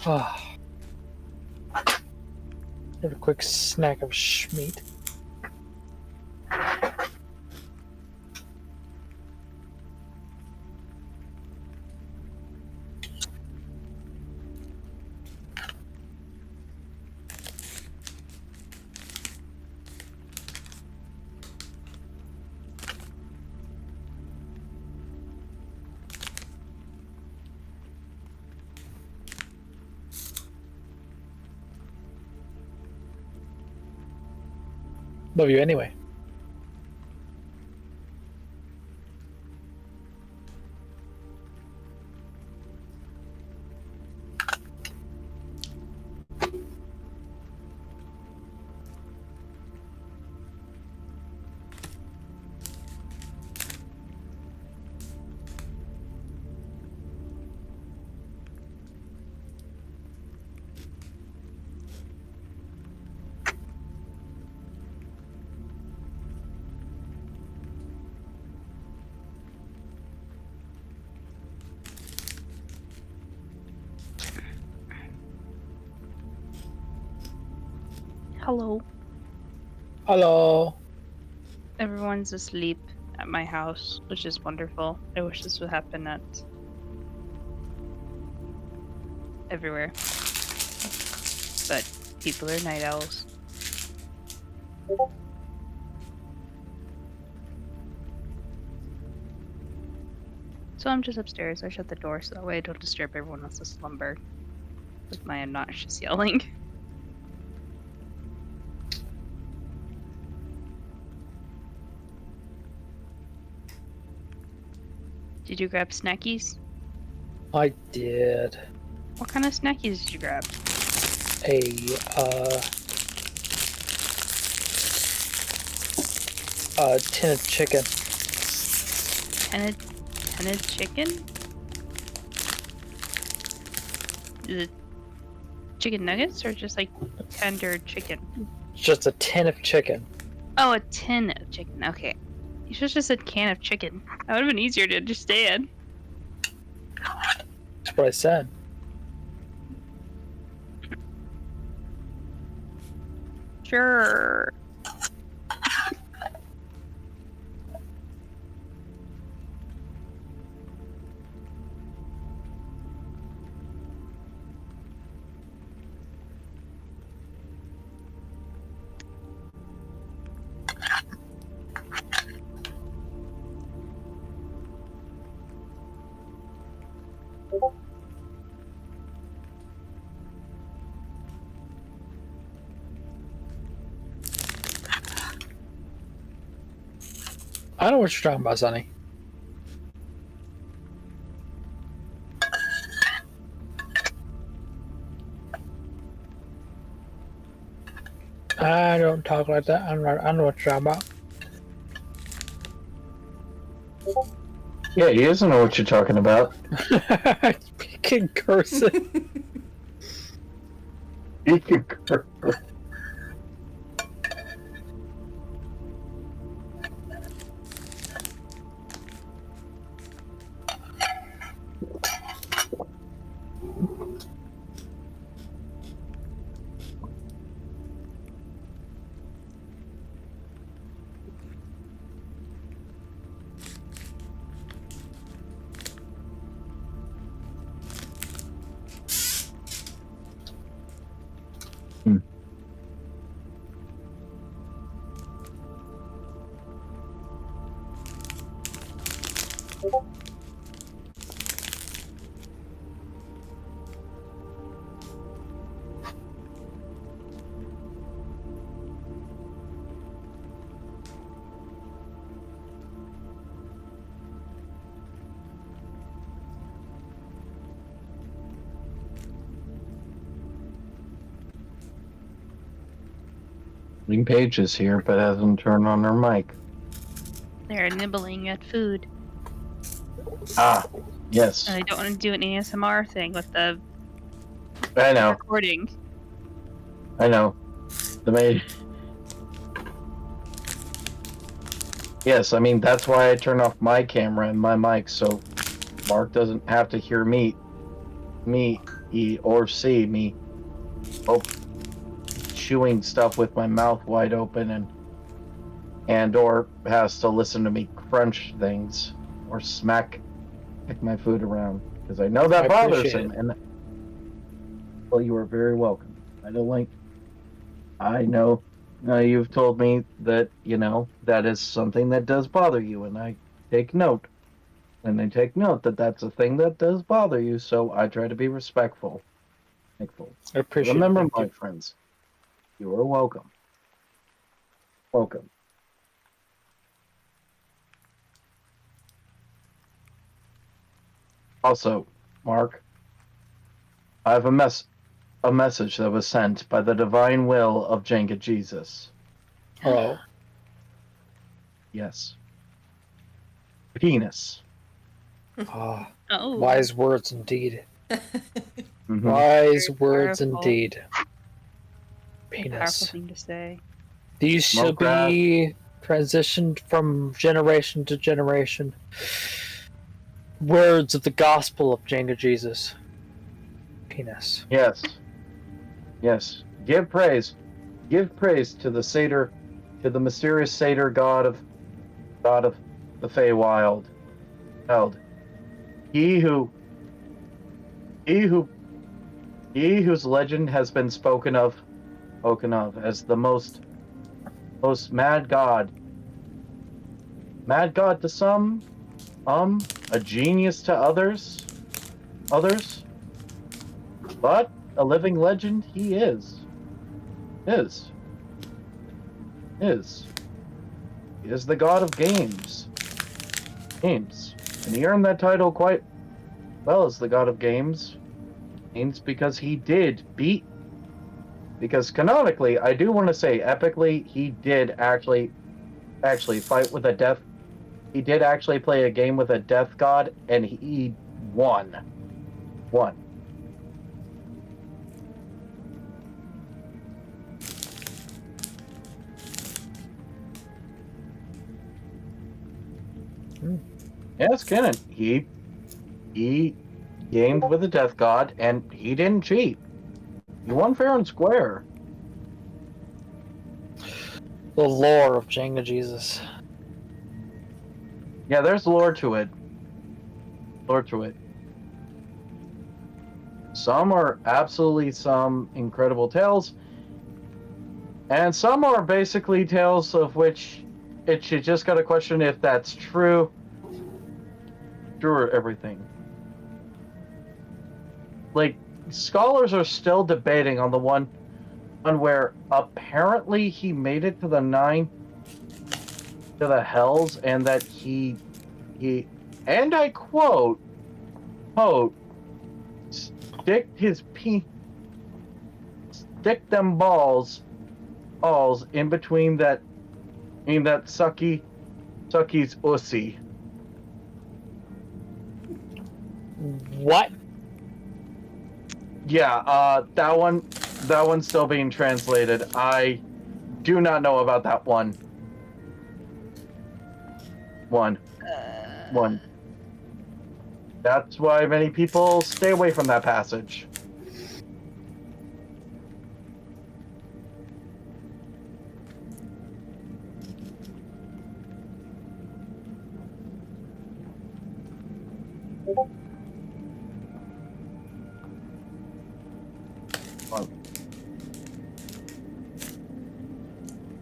Have a quick snack of schmeat. Love you anyway. Hello. Hello. Everyone's asleep at my house, which is wonderful. I wish this would happen at everywhere. But people are night owls. So I'm just upstairs. I shut the door so that way I don't disturb everyone else's slumber with my obnoxious yelling. Did you grab snackies? I did What kind of snackies did you grab? a tin of chicken. Tented chicken? Is it chicken nuggets or just like tender chicken? Just a tin of chicken. Oh, a tin of chicken. Okay. You should have just said can of chicken. That would have been easier to understand. That's what I said. Sure. I know what you're talking about, Sonny. I don't talk like that. I know what you're talking about. Yeah, he doesn't know what you're talking about. Speaking cursive. He can curse. Paige is here, but hasn't turned on her mic. They're nibbling at food. Ah, yes. And I don't want to do an ASMR thing with the I know. recording. I know. The maid. Yes, I mean, that's why I turn off my camera and my mic, so Mark doesn't have to hear me or see me chewing stuff with my mouth wide open and or has to listen to me crunch things or smack my food around because I know that I bothers appreciate him. it. And well, you are very welcome. I don't like. I know you've told me that that is something that does bother you, and I take note. And I take note that that's a thing that does bother you. So I try to be respectful. Thankful. I appreciate Remember, it. Thank my you. friends, you are welcome. Welcome. Also, Mark, I have a message that was sent by the divine will of Jenga Jesus. Oh, Yes. Penis. ah, Oh. wise words indeed. Mhm. Wise Very words powerful. indeed. A powerful Penis. thing to say. These shall Smoke rat. be transitioned from generation to generation. Words of the gospel of Jenga Jesus. Penis. Yes. Yes. Give praise. Give praise to the satyr, to the mysterious satyr god of the Feywild. Held. He who he who he whose legend has been spoken of as the most mad god. Mad god to some, a genius to others, but a living legend he is. Is. He is the god of games. Games. And he earned that title quite well as the god of games. Because he did beat. Because canonically, I do want to say epically, he did actually fight with a death. He did actually play a game with a death god, and he won. Yes, canon. He gamed with a death god, and he didn't cheat. He won fair and square. The lore of Jenga Jesus. Yeah, there's lore to it. Some are absolutely some incredible tales, and some are basically tales of which you just got to question if that's true. Or everything. Like, scholars are still debating on the one where apparently he made it to the hells, and that he and I quote stick them balls in between that sucky's ussy. What? Yeah, that one's still being translated. I do not know about that one. One. That's why many people stay away from that passage.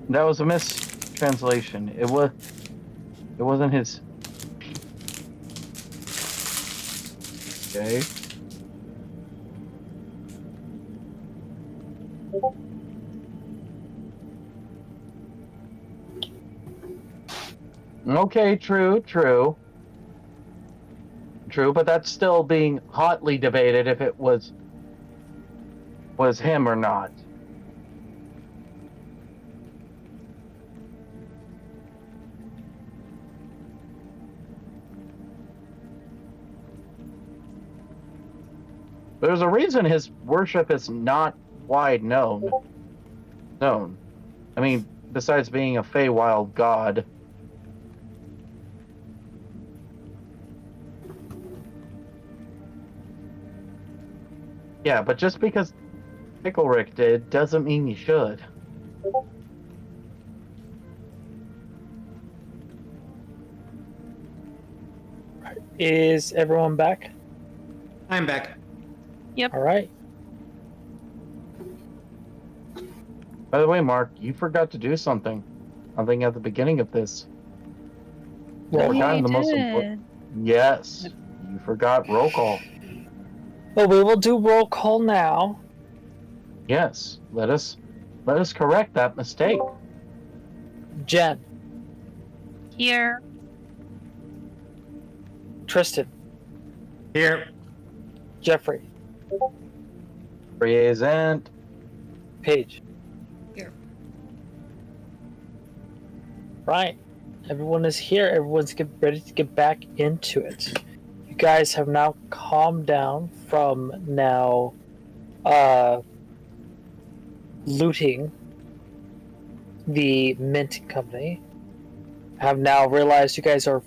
That was a mistranslation. It wasn't his. Okay. Okay, true, but that's still being hotly debated if it was him or not. There's a reason his worship is not wide known. I mean, besides being a Feywild god. Yeah, but just because Pickle Rick did doesn't mean you should. Is everyone back? I'm back. All right. By the way, Mark, you forgot to do something. Something at the beginning of this. Roll Forgot call. the most important. Yes, you forgot roll call. Well, we will do roll call now. Yes, let us correct that mistake. Jen, Here. Tristan, Here. Jeffrey, Present. Paige. Here. Right. Everyone is here. Everyone's ready to get back into it. You guys have now calmed down from now looting the Mint Company. Have now realized you guys are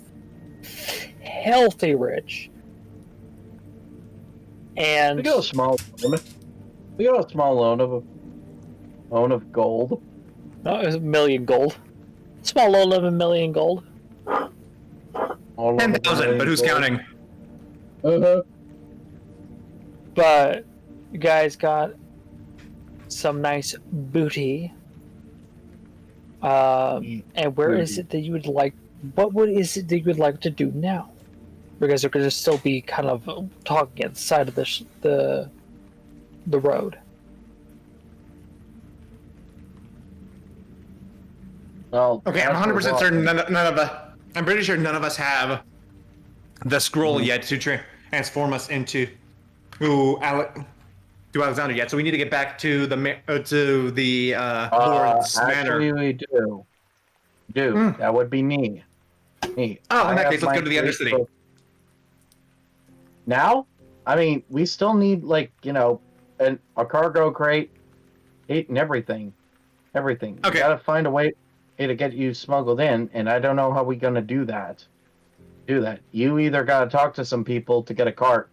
healthy rich. And We got a small loan. We got a small loan of gold. oh, it was 1,000,000 gold. Small loan of 1,000,000 gold. 10,000, but who's counting? Uh-huh. But you guys got some nice booty. And where is it that you would like? Is it that you would like to do now? Because they're going to still be kind of talking at the side of the road. Well, Okay, I'm 100% certain I'm pretty sure none of us have the scroll yet to transform us into Alexander yet. So we need to get back to the Lord's actually, manor. we do. That would be me. Me. Oh, in that I case, have let's go my to the Undercity. Facebook- Now? I mean, we still need, like, a cargo crate, and everything. Everything. Okay. We gotta find a way to get you smuggled in, and I don't know how we're gonna do that. You either gotta talk to some people to get a cart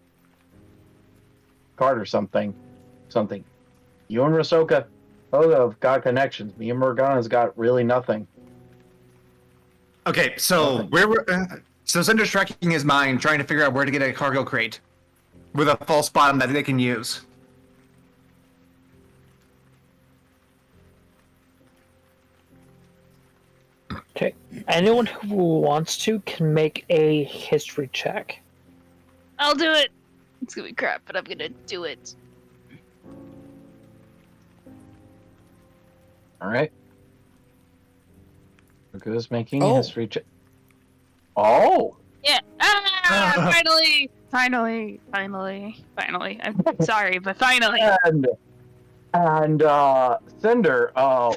or something. You and Rasoka have got connections. Me and Morgana's got really nothing. Okay, so so Cinder's tracking his mind, trying to figure out where to get a cargo crate with a false bottom that they can use. Okay. Anyone who wants to can make a history check. I'll do it. It's gonna be crap, but I'm gonna do it. All right. Lucas making Oh. history check. Oh. Yeah. Ah! Finally. I'm sorry, but finally. And Cinder. I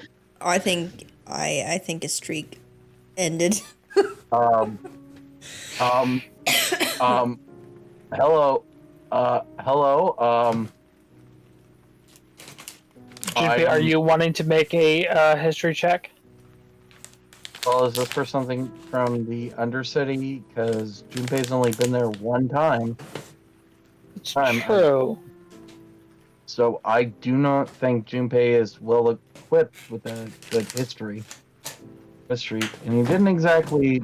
think a streak ended. Hello. Hello. Junpei, are you wanting to make a history check? Well, is this for something from the Undercity? Because Junpei's only been there one time. It's true. So I do not think Junpei is well equipped with a good history. And he didn't exactly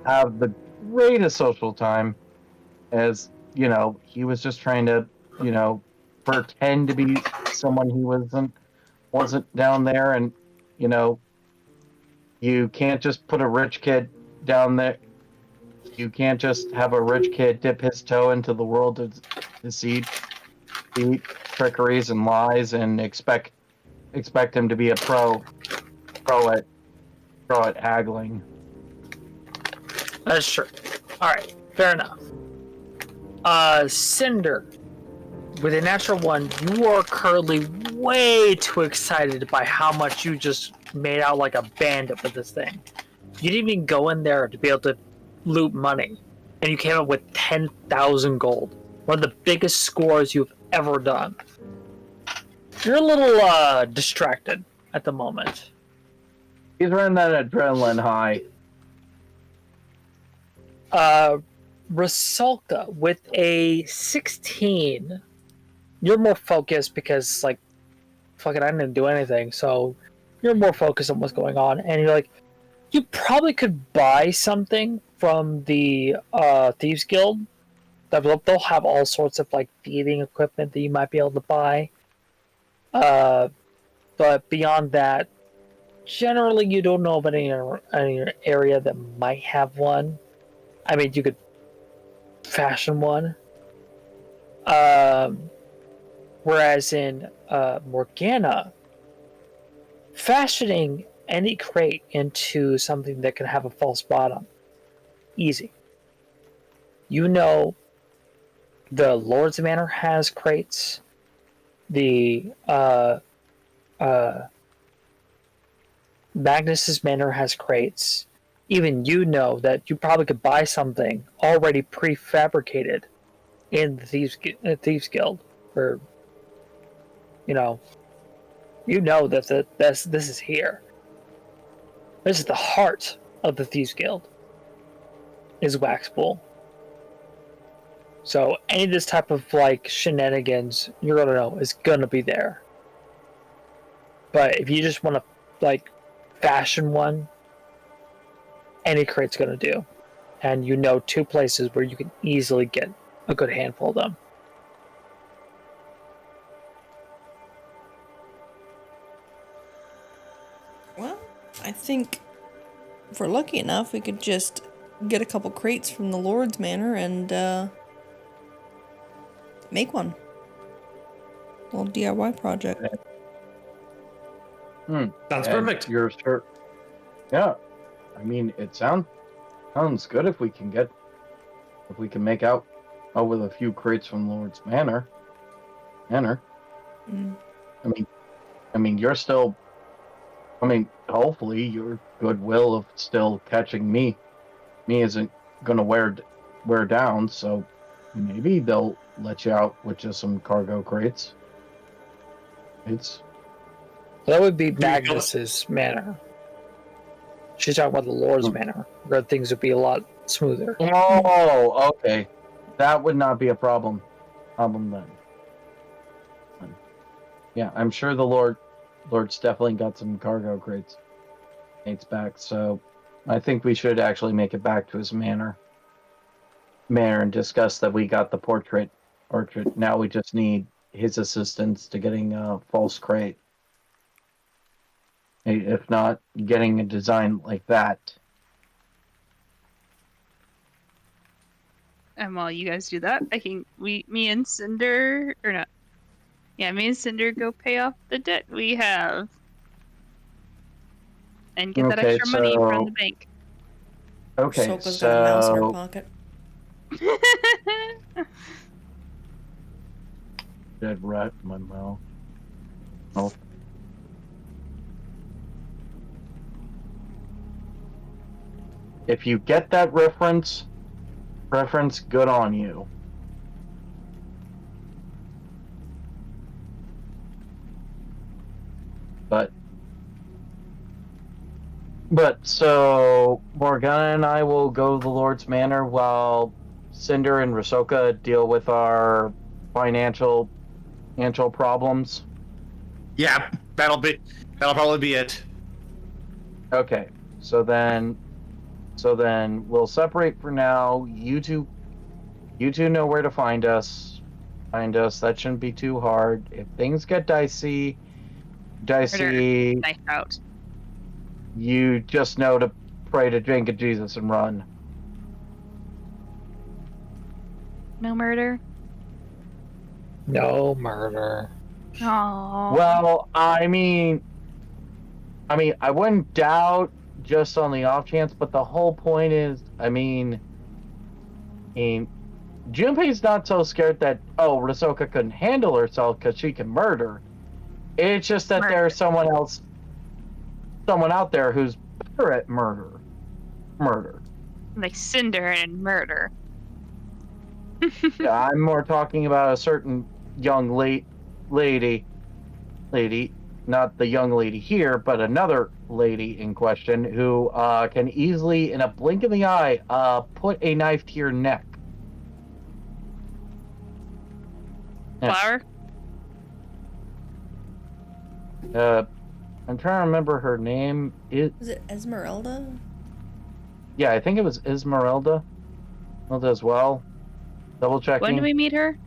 have the greatest social time, as, he was just trying to, pretend to be someone he wasn't down there, and, you can't just put a rich kid down there. You can't just have a rich kid dip his toe into the world to deceit, trickeries, and lies, and expect him to be a pro at haggling. That's true. Alright, fair enough. Cinder, with a natural one, you are currently way too excited by how much you just made out like a bandit with this thing. You didn't even go in there to be able to loot money, and you came up with 10,000 gold. One of the biggest scores you've ever done. You're a little distracted at the moment. He's running that adrenaline high. Rasulka, with a 16, you're more focused because like, fuck it, I didn't do anything, so you're more focused on what's going on, and you're like, you probably could buy something from the Thieves Guild. They'll have all sorts of like thieving equipment that you might be able to buy. But beyond that, generally you don't know of any area that might have one. I mean, you could fashion one. Whereas in Morgana, fashioning any crate into something that can have a false bottom, easy. You know, the Lord's Manor has crates. The Magnus's Manor has crates. Even you know that you probably could buy something already prefabricated in the Thieves Guild, or you know that this is here. This is the heart of the Thieves Guild. Is Waxpool. So any of this type of like shenanigans, you're gonna know is gonna be there. But if you just want to like fashion one, any crate's gonna do, and you know 2 places where you can easily get a good handful of them. Well, I think if we're lucky enough, we could just get a couple crates from the Lord's Manor and make one. Little DIY project. Sounds And perfect. You're sure? Yeah. I mean, it sounds good if we can make out with a few crates from Lord's Manor. Mm. I mean, you're still. I mean, hopefully your goodwill of still catching me isn't gonna wear down. So maybe they'll let you out with just some cargo crates. That would be Magnus's Manor. She's talking about the Lord's Manor, where things would be a lot smoother. Oh, okay. That would not be a problem then. Yeah, I'm sure the Lord's definitely got some cargo crates back, so I think we should actually make it back to his manor and discuss that we got the portrait. Now we just need his assistance to getting a false crate. If not, getting a design like that. And while you guys do that, I can me and Cinder, or not? Yeah, me and Cinder go pay off the debt we have, and get that Okay, extra money so- from the bank. Okay, Soka's got a mouse in her so pocket. dead rat in my mouth. Oh. If you get that reference, good on you. But so Morgana and I will go to the Lord's Manor while Cinder and Rasoka deal with our financial problems. Yeah, that'll probably be it. Okay, so then we'll separate for now. You two know where to find us. That shouldn't be too hard. If things get dicey, Knife out. you just know to pray to drink of Jesus and run. No murder. No murder. Oh. Well, I mean, I wouldn't doubt just on the off chance, but the whole point is, Junpei's not so scared that, Rasoka couldn't handle herself because she can murder. It's just that there's someone out there who's better at murder. Like Cinder and murder. Yeah, I'm more talking about a certain young lady, not the young lady here, but another lady in question who can easily, in a blink of the eye, put a knife to your neck. Yeah. Flower? I'm trying to remember her name. Was it Esmeralda? Yeah, I think it was Esmeralda as well. Double checking. When do we meet her?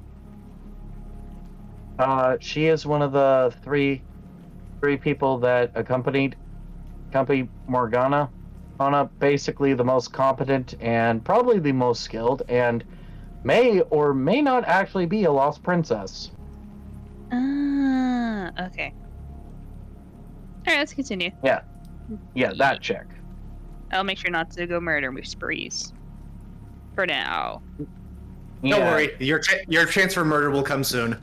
She is one of the three people that accompanied Morgana. Basically the most competent and probably the most skilled, and may or may not actually be a lost princess. Okay. All right, let's continue. Yeah, that chick. I'll make sure not to go murder sprees. For now. Don't worry, your chance for murder will come soon.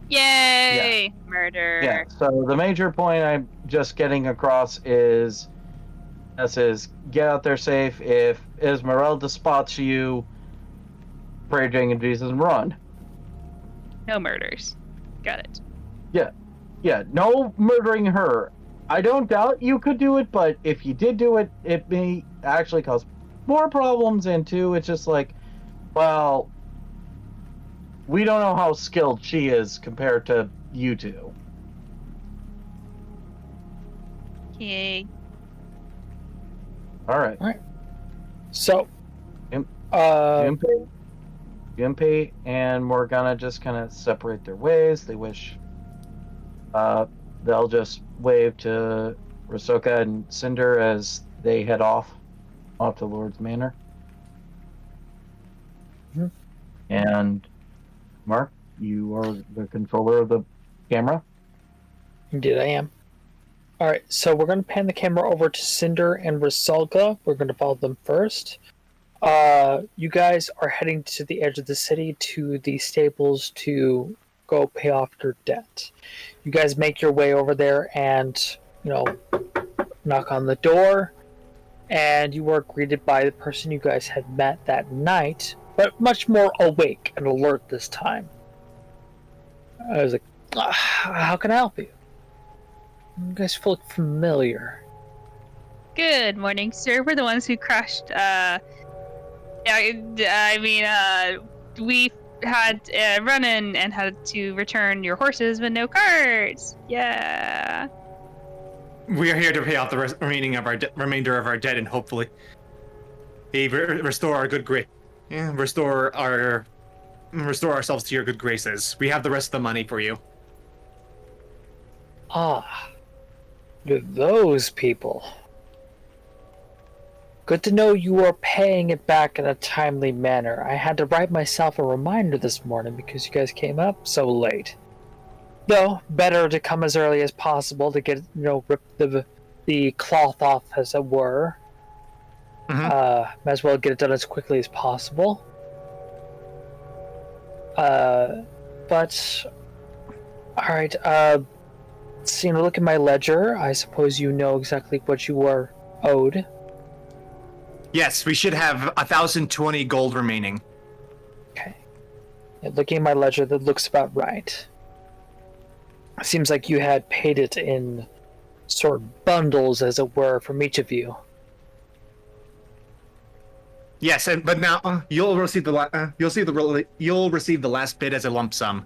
Yay! Murder. Yeah. So the major point I'm just getting across is get out there safe. If Esmeralda spots you, pray Jane Jesus and run. No murders. Got it. Yeah, no murdering her. I don't doubt you could do it, but if you did do it, it may actually cause more problems. And two, it's just like, well, we don't know how skilled she is compared to you two. Okay. All right. So, Gimpy and Morgana just kind of separate their ways. They wish. They'll just wave to Rasoka and Cinder as they head off to Lord's Manor. Mhm. And Mark, you are the controller of the camera. Indeed, I am. All right, so we're going to pan the camera over to Cinder and Rasulka. We're going to follow them first. You guys are heading to the edge of the city to the stables to go pay off your debt. You guys make your way over there and, knock on the door, and you are greeted by the person you guys had met that night, but much more awake and alert this time. I was like, how can I help you? You guys look familiar. Good morning, sir. We're the ones who crashed. We had a run-in and had to return your horses with no carts. Yeah. We are here to pay off the remainder of our debt and hopefully restore our good grace. Yeah, restore ourselves to your good graces. We have the rest of the money for you. Ah, you're those people. Good to know you are paying it back in a timely manner. I had to write myself a reminder this morning because you guys came up so late. Though, better to come as early as possible to get, rip the cloth off, as it were. Mm-hmm. Might as well get it done as quickly as possible. But, alright, seeing a look at my ledger, I suppose you know exactly what you are owed. Yes, we should have 1,020 gold remaining. Okay. Yeah, looking at my ledger, that looks about right. Seems like you had paid it in sort of bundles, as it were, from each of you. Yes, but now you'll receive the last bit as a lump sum.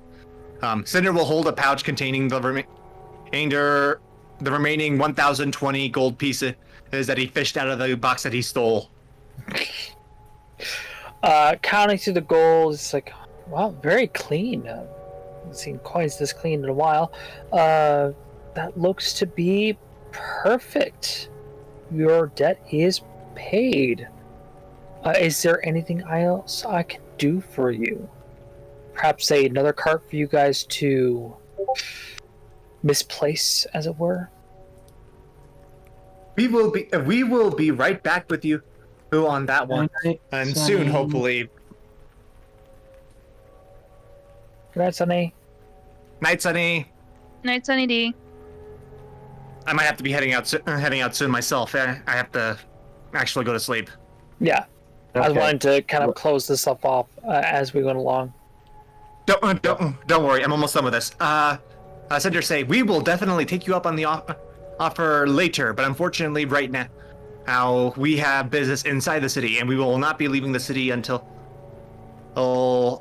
Cinder will hold a pouch containing the remaining 1,020 gold pieces that he fished out of the box that he stole. Counting through the gold, it's like, wow, very clean. I haven't seen coins this clean in a while. That looks to be perfect. Your debt is paid. Is there anything else I can do for you? Perhaps another cart for you guys to misplace, as it were? We will be right back with you on that one. And soon, hopefully. Good night, Sonny. Night, Sunny. Night, Sunny D. I might have to be heading out soon myself. I have to actually go to sleep. Yeah. Okay. I was wanting to kind of close this stuff off as we went along. Don't worry. I'm almost done with this. Cinder say we will definitely take you up on the offer later, but unfortunately, right now, we have business inside the city, and we will not be leaving the city until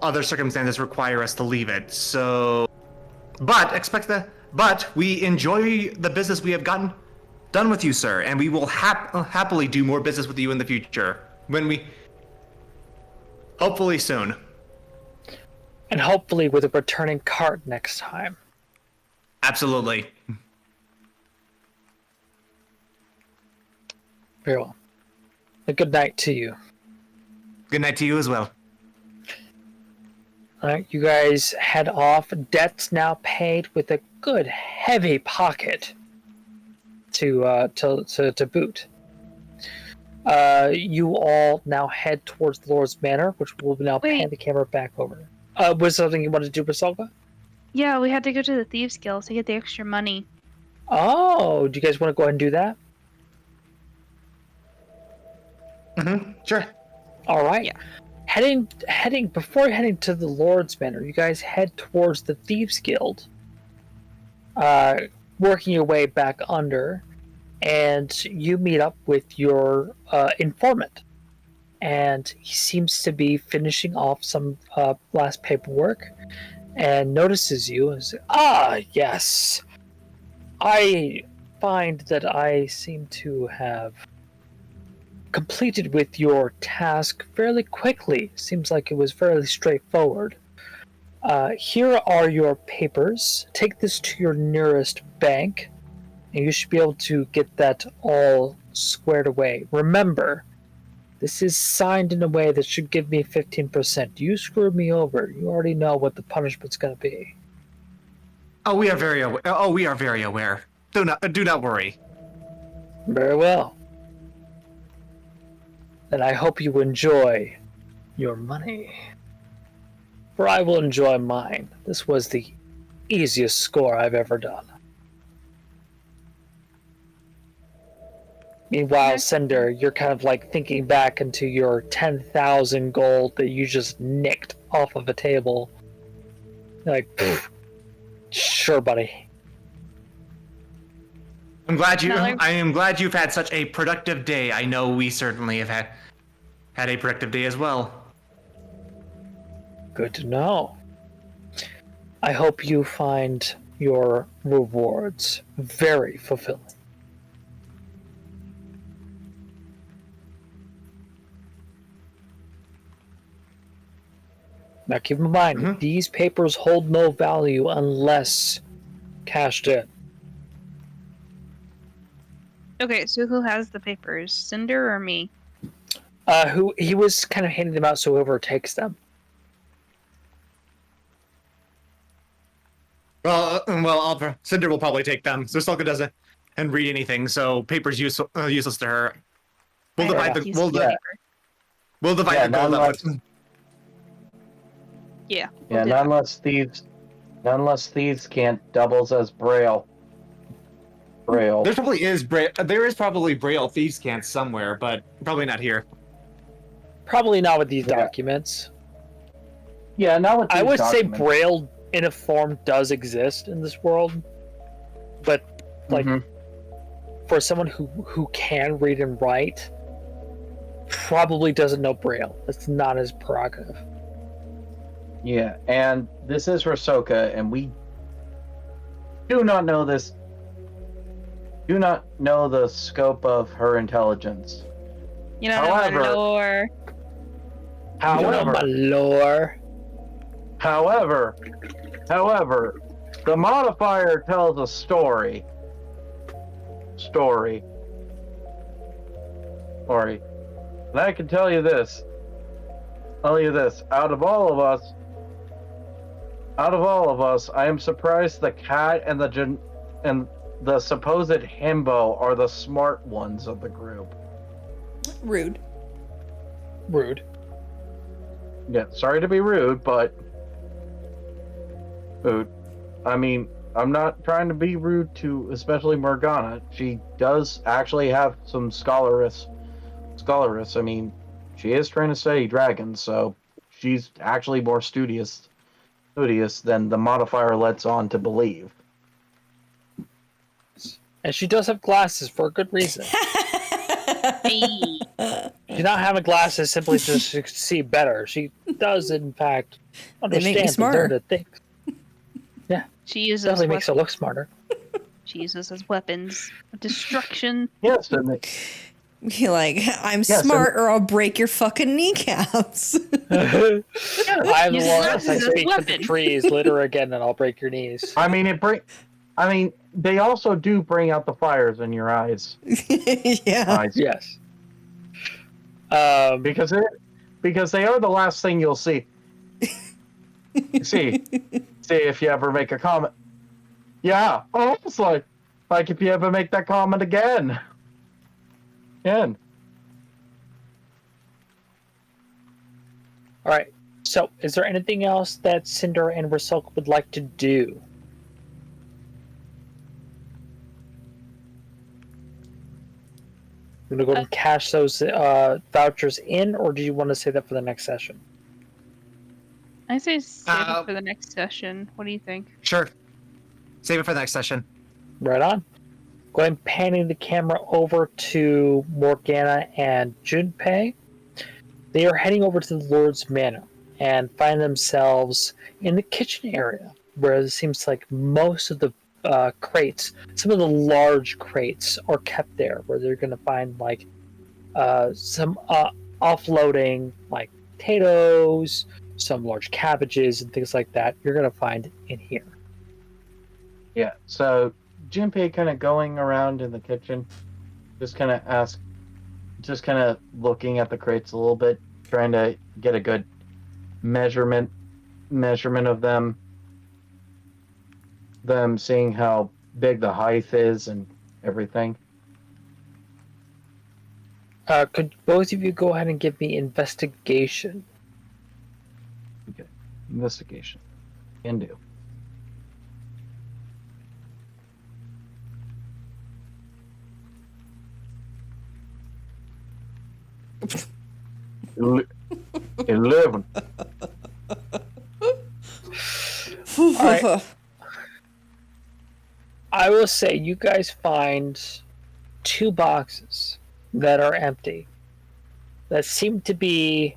other circumstances require us to leave it. So, but expect but we enjoy the business we have gotten done with you, sir, and we will happily do more business with you in the future. Hopefully soon. And hopefully with a returning cart next time. Absolutely. Very well. A good night to you. Good night to you as well. All right, you guys head off. Debt's now paid with a good heavy pocket to boot. You all now head towards the Lord's Manor, which will now pan the camera back over. Was something you wanted to do, Basalva? Yeah, we had to go to the Thieves Guild to get the extra money. Oh, do you guys want to go ahead and do that? Sure. All right. Yeah. Before heading to the Lord's Manor, you guys head towards the Thieves Guild, working your way back under, and you meet up with your informant. And he seems to be finishing off some last paperwork, and notices you and says, yes. I find that I seem to have completed with your task fairly quickly. Seems like it was fairly straightforward. Here are your papers. Take this to your nearest bank, and you should be able to get that all squared away. Remember, this is signed in a way that should give me 15%. You screwed me over. You already know what the punishment's going to be. We are very aware. Do not worry. Very well. Then I hope you enjoy your money. For I will enjoy mine. This was the easiest score I've ever done. Meanwhile, Cinder, you're kind of like thinking back into your 10,000 gold that you just nicked off of a table. You're like, sure, buddy. I am glad you've had such a productive day. I know we certainly have had a productive day as well. Good to know. I hope you find your rewards very fulfilling. Now keep in mind, these papers hold no value unless cashed in. Okay, so who has the papers? Cinder or me? Who he was kind of handing them out, so whoever takes them. Cinder will probably take them. So Sulka doesn't and read anything, so paper's useless to her. We'll divide the gold up. Yeah. Not unless thieves can't doubles as braille. Braille. There is probably braille thieves' cants somewhere, but probably not here. Probably not with these documents. Yeah, not with these I would documents. say braille in a form does exist in this world, but like for someone who can read and write, probably doesn't know braille. That's not his prerogative. Yeah, and this is Rosoka, and we do not know this. Do not know the scope of her intelligence. You know, However- my lore. However, the modifier tells a story. And I can tell you this. Out of all of us, I am surprised the cat and the supposed himbo are the smart ones of the group. Rude. Yeah, sorry to be rude, but I mean, I'm not trying to be rude to especially Morgana. She does actually have some scholaress. I mean, she is trying to study dragons, so she's actually more studious than the modifier lets on to believe. And she does have glasses for a good reason. Hey. She's not having glasses simply to see better. She does, in fact, They make me understand the smarter. learned things. Yeah. She uses Definitely makes her weapons. look smarter. She uses as weapons of destruction. Yes, and they, Be like, I'm Yes, smart or I'll break your fucking kneecaps. I'm the Use one weapons I as speak to the weapons. trees, litter again, and I'll break your knees. I mean, they also do bring out the fires in your eyes. Yeah. Eyes. Yes. Because they are the last thing you'll see. see if you ever make a comment. Yeah, almost like if you ever make that comment again. All right. So, is there anything else that Cinder and Rasilk would like to do? You want to go and cash those vouchers in, or do you want to save that for the next session? I say save Uh, it for the next session. What do you think? Sure. Save it for the next session. Right on. Go ahead and panning the camera over to Morgana and Junpei. They are heading over to the Lord's Manor and find themselves in the kitchen area, where it seems like most of the crates, some of the large crates, are kept there, where they're going to find like some offloading, like potatoes, some large cabbages, and things like that. You're going to find in here. Yeah. So Junpei kind of going around in the kitchen, just kind of looking at the crates a little bit, trying to get a good measurement of them, seeing how big the height is and everything. Could both of you go ahead and give me investigation? Okay. Investigation. Can do. Ele- 11. right. I will say you guys find 2 boxes that are empty that seem to be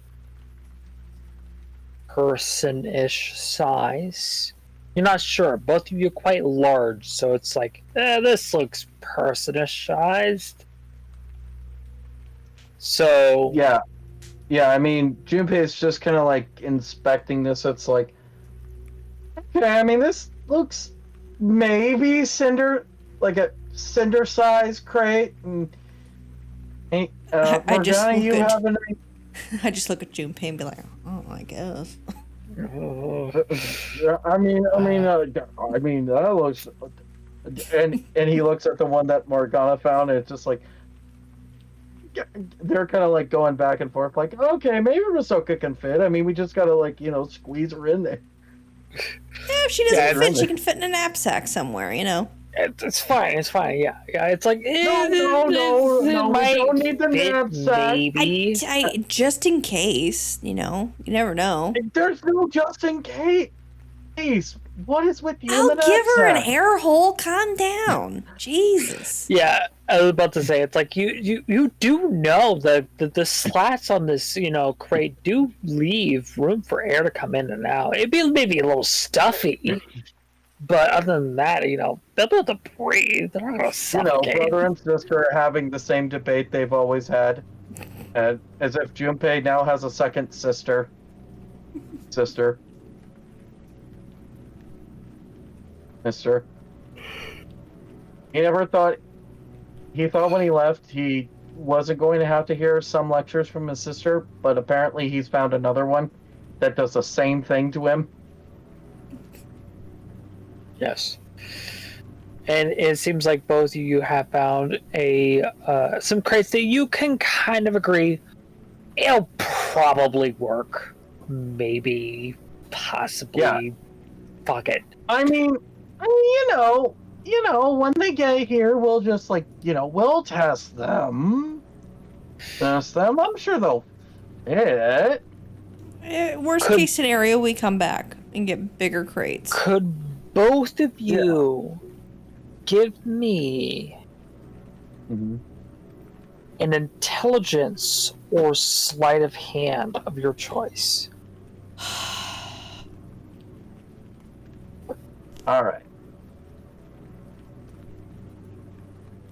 person-ish size. You're not sure. Both of you are quite large, so it's like, this looks person-ish sized. So Yeah. I mean, Junpei's just kind of like inspecting this. It's like, okay, I mean, this looks maybe like a cinder size crate. And I just Morgana, you look at- have any? I just look at Junpei and be like, oh, I guess. I mean, that looks. And he looks at the one that Morgana found, and it's just like they're kind of like going back and forth, like, okay, maybe Rasoka can fit. I mean, we just gotta like squeeze her in there. Yeah, if she doesn't Yeah, fit, she can fit in a knapsack somewhere, it's fine. It's fine. Yeah. It's like No, we don't need the knapsack. Maybe. I just in case, you never know. There's no just in case. What is with you? I'll and the give her an knapsack? air hole. Calm down. Jesus. Yeah, I was about to say, it's like you do know that the slats on this crate do leave room for air to come in and out. It'd be maybe a little stuffy, but other than that, they'll be able to breathe. They're not gonna suffocate. Brother and sister are having the same debate they've always had, as if Junpei now has a second sister. Mister. He thought when he left he wasn't going to have to hear some lectures from his sister, but apparently he's found another one that does the same thing to him. Yes. And it seems like both of you have found some crates that you can kind of agree it'll probably work. Maybe, possibly. Yeah. Fuck it. I mean, when they get here, we'll just we'll test them. I'm sure they'll fit. Worst case scenario, we come back and get bigger crates. Could both of you give me Mm-hmm. an intelligence or sleight of hand of your choice? All right.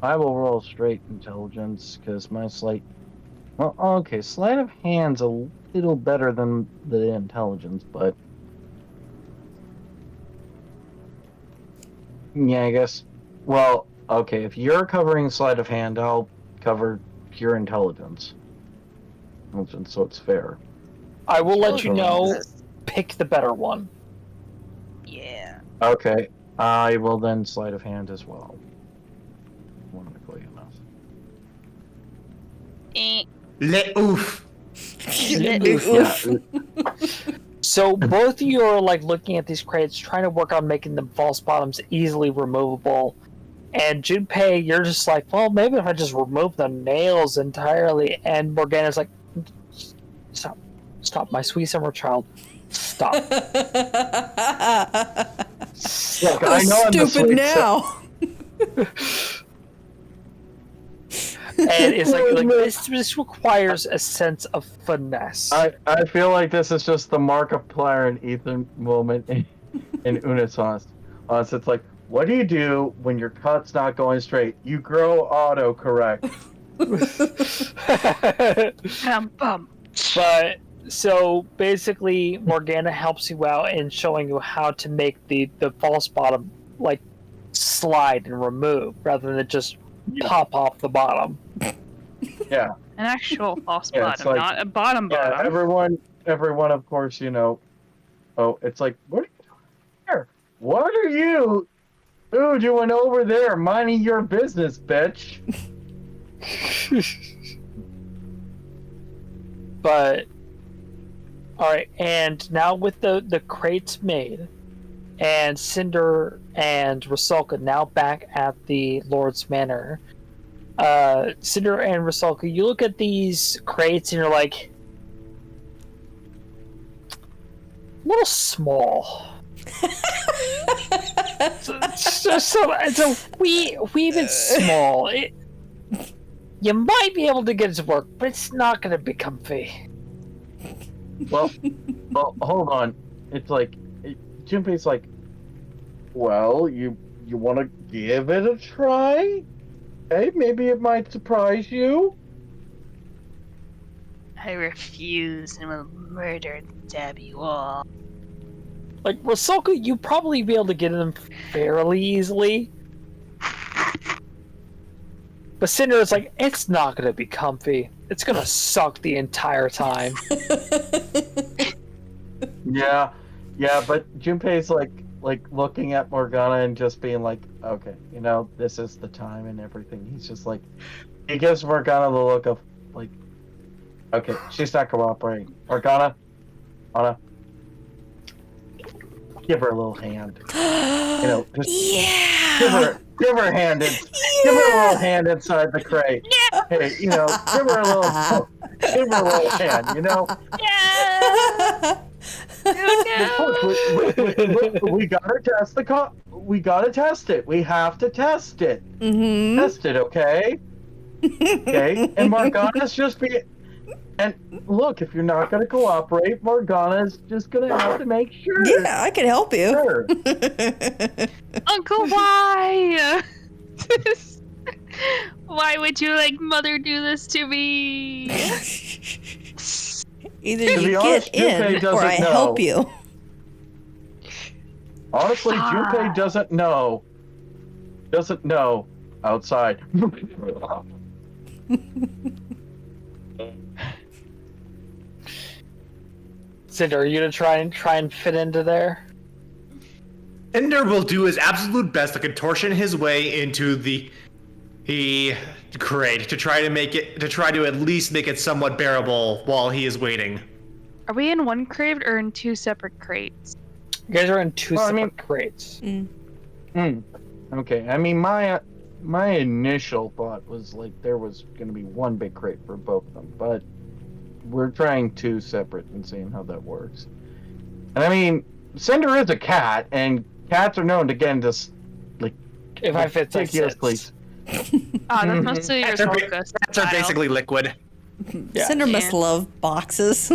I will roll straight intelligence because my sleight. Well, okay, sleight of hand's a little better than the intelligence, but yeah, I guess. Well, okay, if you're covering sleight of hand, I'll cover pure intelligence, so it's fair. I will let you Okay. know. Pick the better one. Yeah. Okay, I will then sleight of hand as well. Wonderfully enough. Eh. Le oof. Yeah. So both of you are like looking at these crates, trying to work on making them false bottoms easily removable. And Junpei, you're just like, well, maybe if I just remove the nails entirely. And Morgana's like, stop, my sweet summer child, stop. Look, Oh, I know I'm the stupid sweet now. And it's like this requires a sense of finesse. I feel like this is just the Markiplier and Ethan moment in Unisauce. It's like, what do you do when your cut's not going straight? You grow autocorrect. But so basically, Morgana helps you out in showing you how to make the false bottom like slide and remove rather than just pop off the bottom. Yeah. An actual false Yeah, it's bottom, like- not a bottom Yeah, bottom. everyone, of course, you know. Oh, it's like, what are you doing here? What are you doing over there? Minding your business, bitch. But all right, and now with the crates made, and Cinder and Rusalka now back at the Lord's Manor. Cinder and Rusalka, you look at these crates and you're like, a little small. It's a wee bit small. You might be able to get it to work, but it's not going to be comfy. Well, hold on. It's like, Junpei's like, well, you want to give it a try? Hey, maybe it might surprise you. I refuse and will murder and stab you all. Like, Rusalka, you probably be able to get them fairly easily. But Cinder is like, it's not going to be comfy. It's going to suck the entire time. Yeah, but Junpei's like looking at Morgana and just being like, okay, this is the time and everything. He's just like, he gives Morgana the look of like, okay, she's not cooperating. Morgana, Anna, give her a little hand. Just Yeah. give her a hand give her a little hand inside the crate. Hey, give her a little hand. Yeah! We gotta test we gotta test it. We have to test it. Mm-hmm. Test it, okay? Okay. And Morgana's just and look, if you're not gonna cooperate, Morgana's just gonna have to make sure. Yeah, I can help you. Sure. Uncle, why? Why would you like mother do this to me? Either To be you honest, get Junpei in or doesn't I know. help you. Honestly, Junpei doesn't know. Outside. Cinder, are you going to try and fit into there? Ender will do his absolute best to contortion his way into the crate to try to at least make it somewhat bearable while he is waiting. Are we in one crate or in two separate crates? You guys are in two Well, I separate mean- crates. Okay. I mean, my initial thought was like there was going to be one big crate for both of them, but we're trying two separate and seeing how that works. And I mean, Cinder is a cat, and cats are known to get into If I fit ridiculously. Ah, that's mostly your Cats are, focus. cats are basically liquid. Yeah. Cinder must Yeah. love boxes.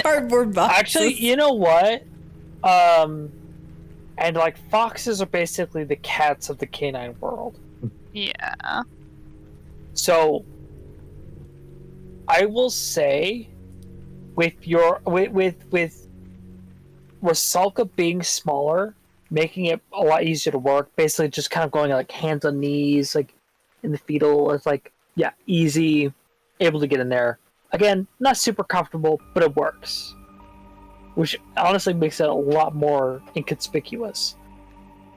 Cardboard boxes. Actually, you know what? And like foxes are basically the cats of the canine world. Yeah. So I will say with Rusalka being smaller, making it a lot easier to work, basically just kind of going like hands on knees, like in the fetal, it's like easy, able to get in there. Again, not super comfortable, but it works. Which honestly makes it a lot more inconspicuous.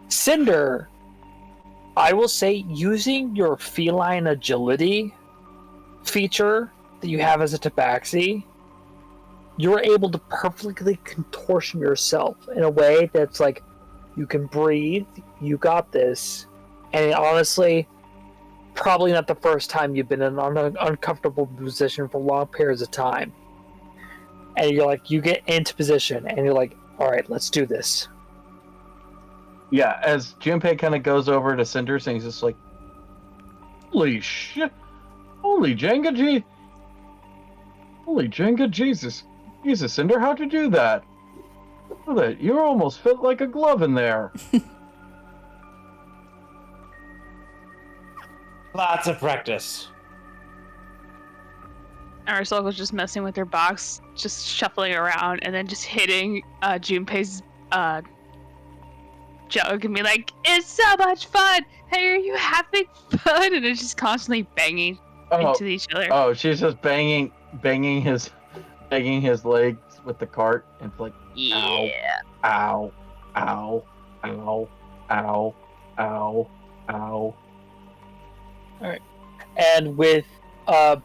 Cinder, I will say, using your feline agility feature that you have as a tabaxi, you're able to perfectly contortion yourself in a way that's like, you can breathe, you got this, and honestly, probably not the first time you've been in an uncomfortable position for long periods of time. And you're like, you get into position, and you're like, all right, let's do this. Yeah, as Junpei kind of goes over to Cinders and he's just like, holy shit. Holy Jenga Jesus. Jesus, Cinder, how'd you do that? Look at that. You almost fit like a glove in there. Lots of practice. Aristotle was just messing with her box, just shuffling around, and then just hitting Junpei's jug and be like, "It's so much fun! Hey, are you having fun?" And it's just constantly banging into each other. Oh, she's just banging his legs with the cart, and it's like, Yeah. ow, ow, ow, ow, ow, ow. And with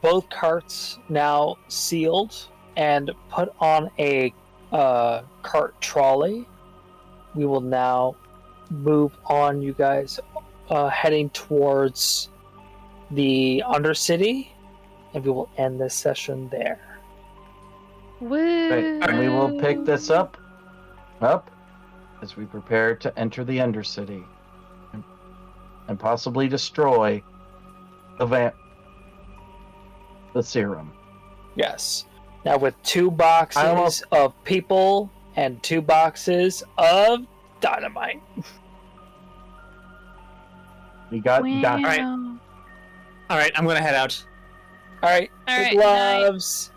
both carts now sealed and put on a cart trolley, we will now move on, you guys, heading towards the Undercity, and we will end this session there. Woo. Right, and we will pick this up as we prepare to enter the Undercity and possibly destroy the serum. Yes. Now with 2 boxes of people and 2 boxes of dynamite. We got Wow. All right, I'm gonna head out. All right. All Big right, night. loves.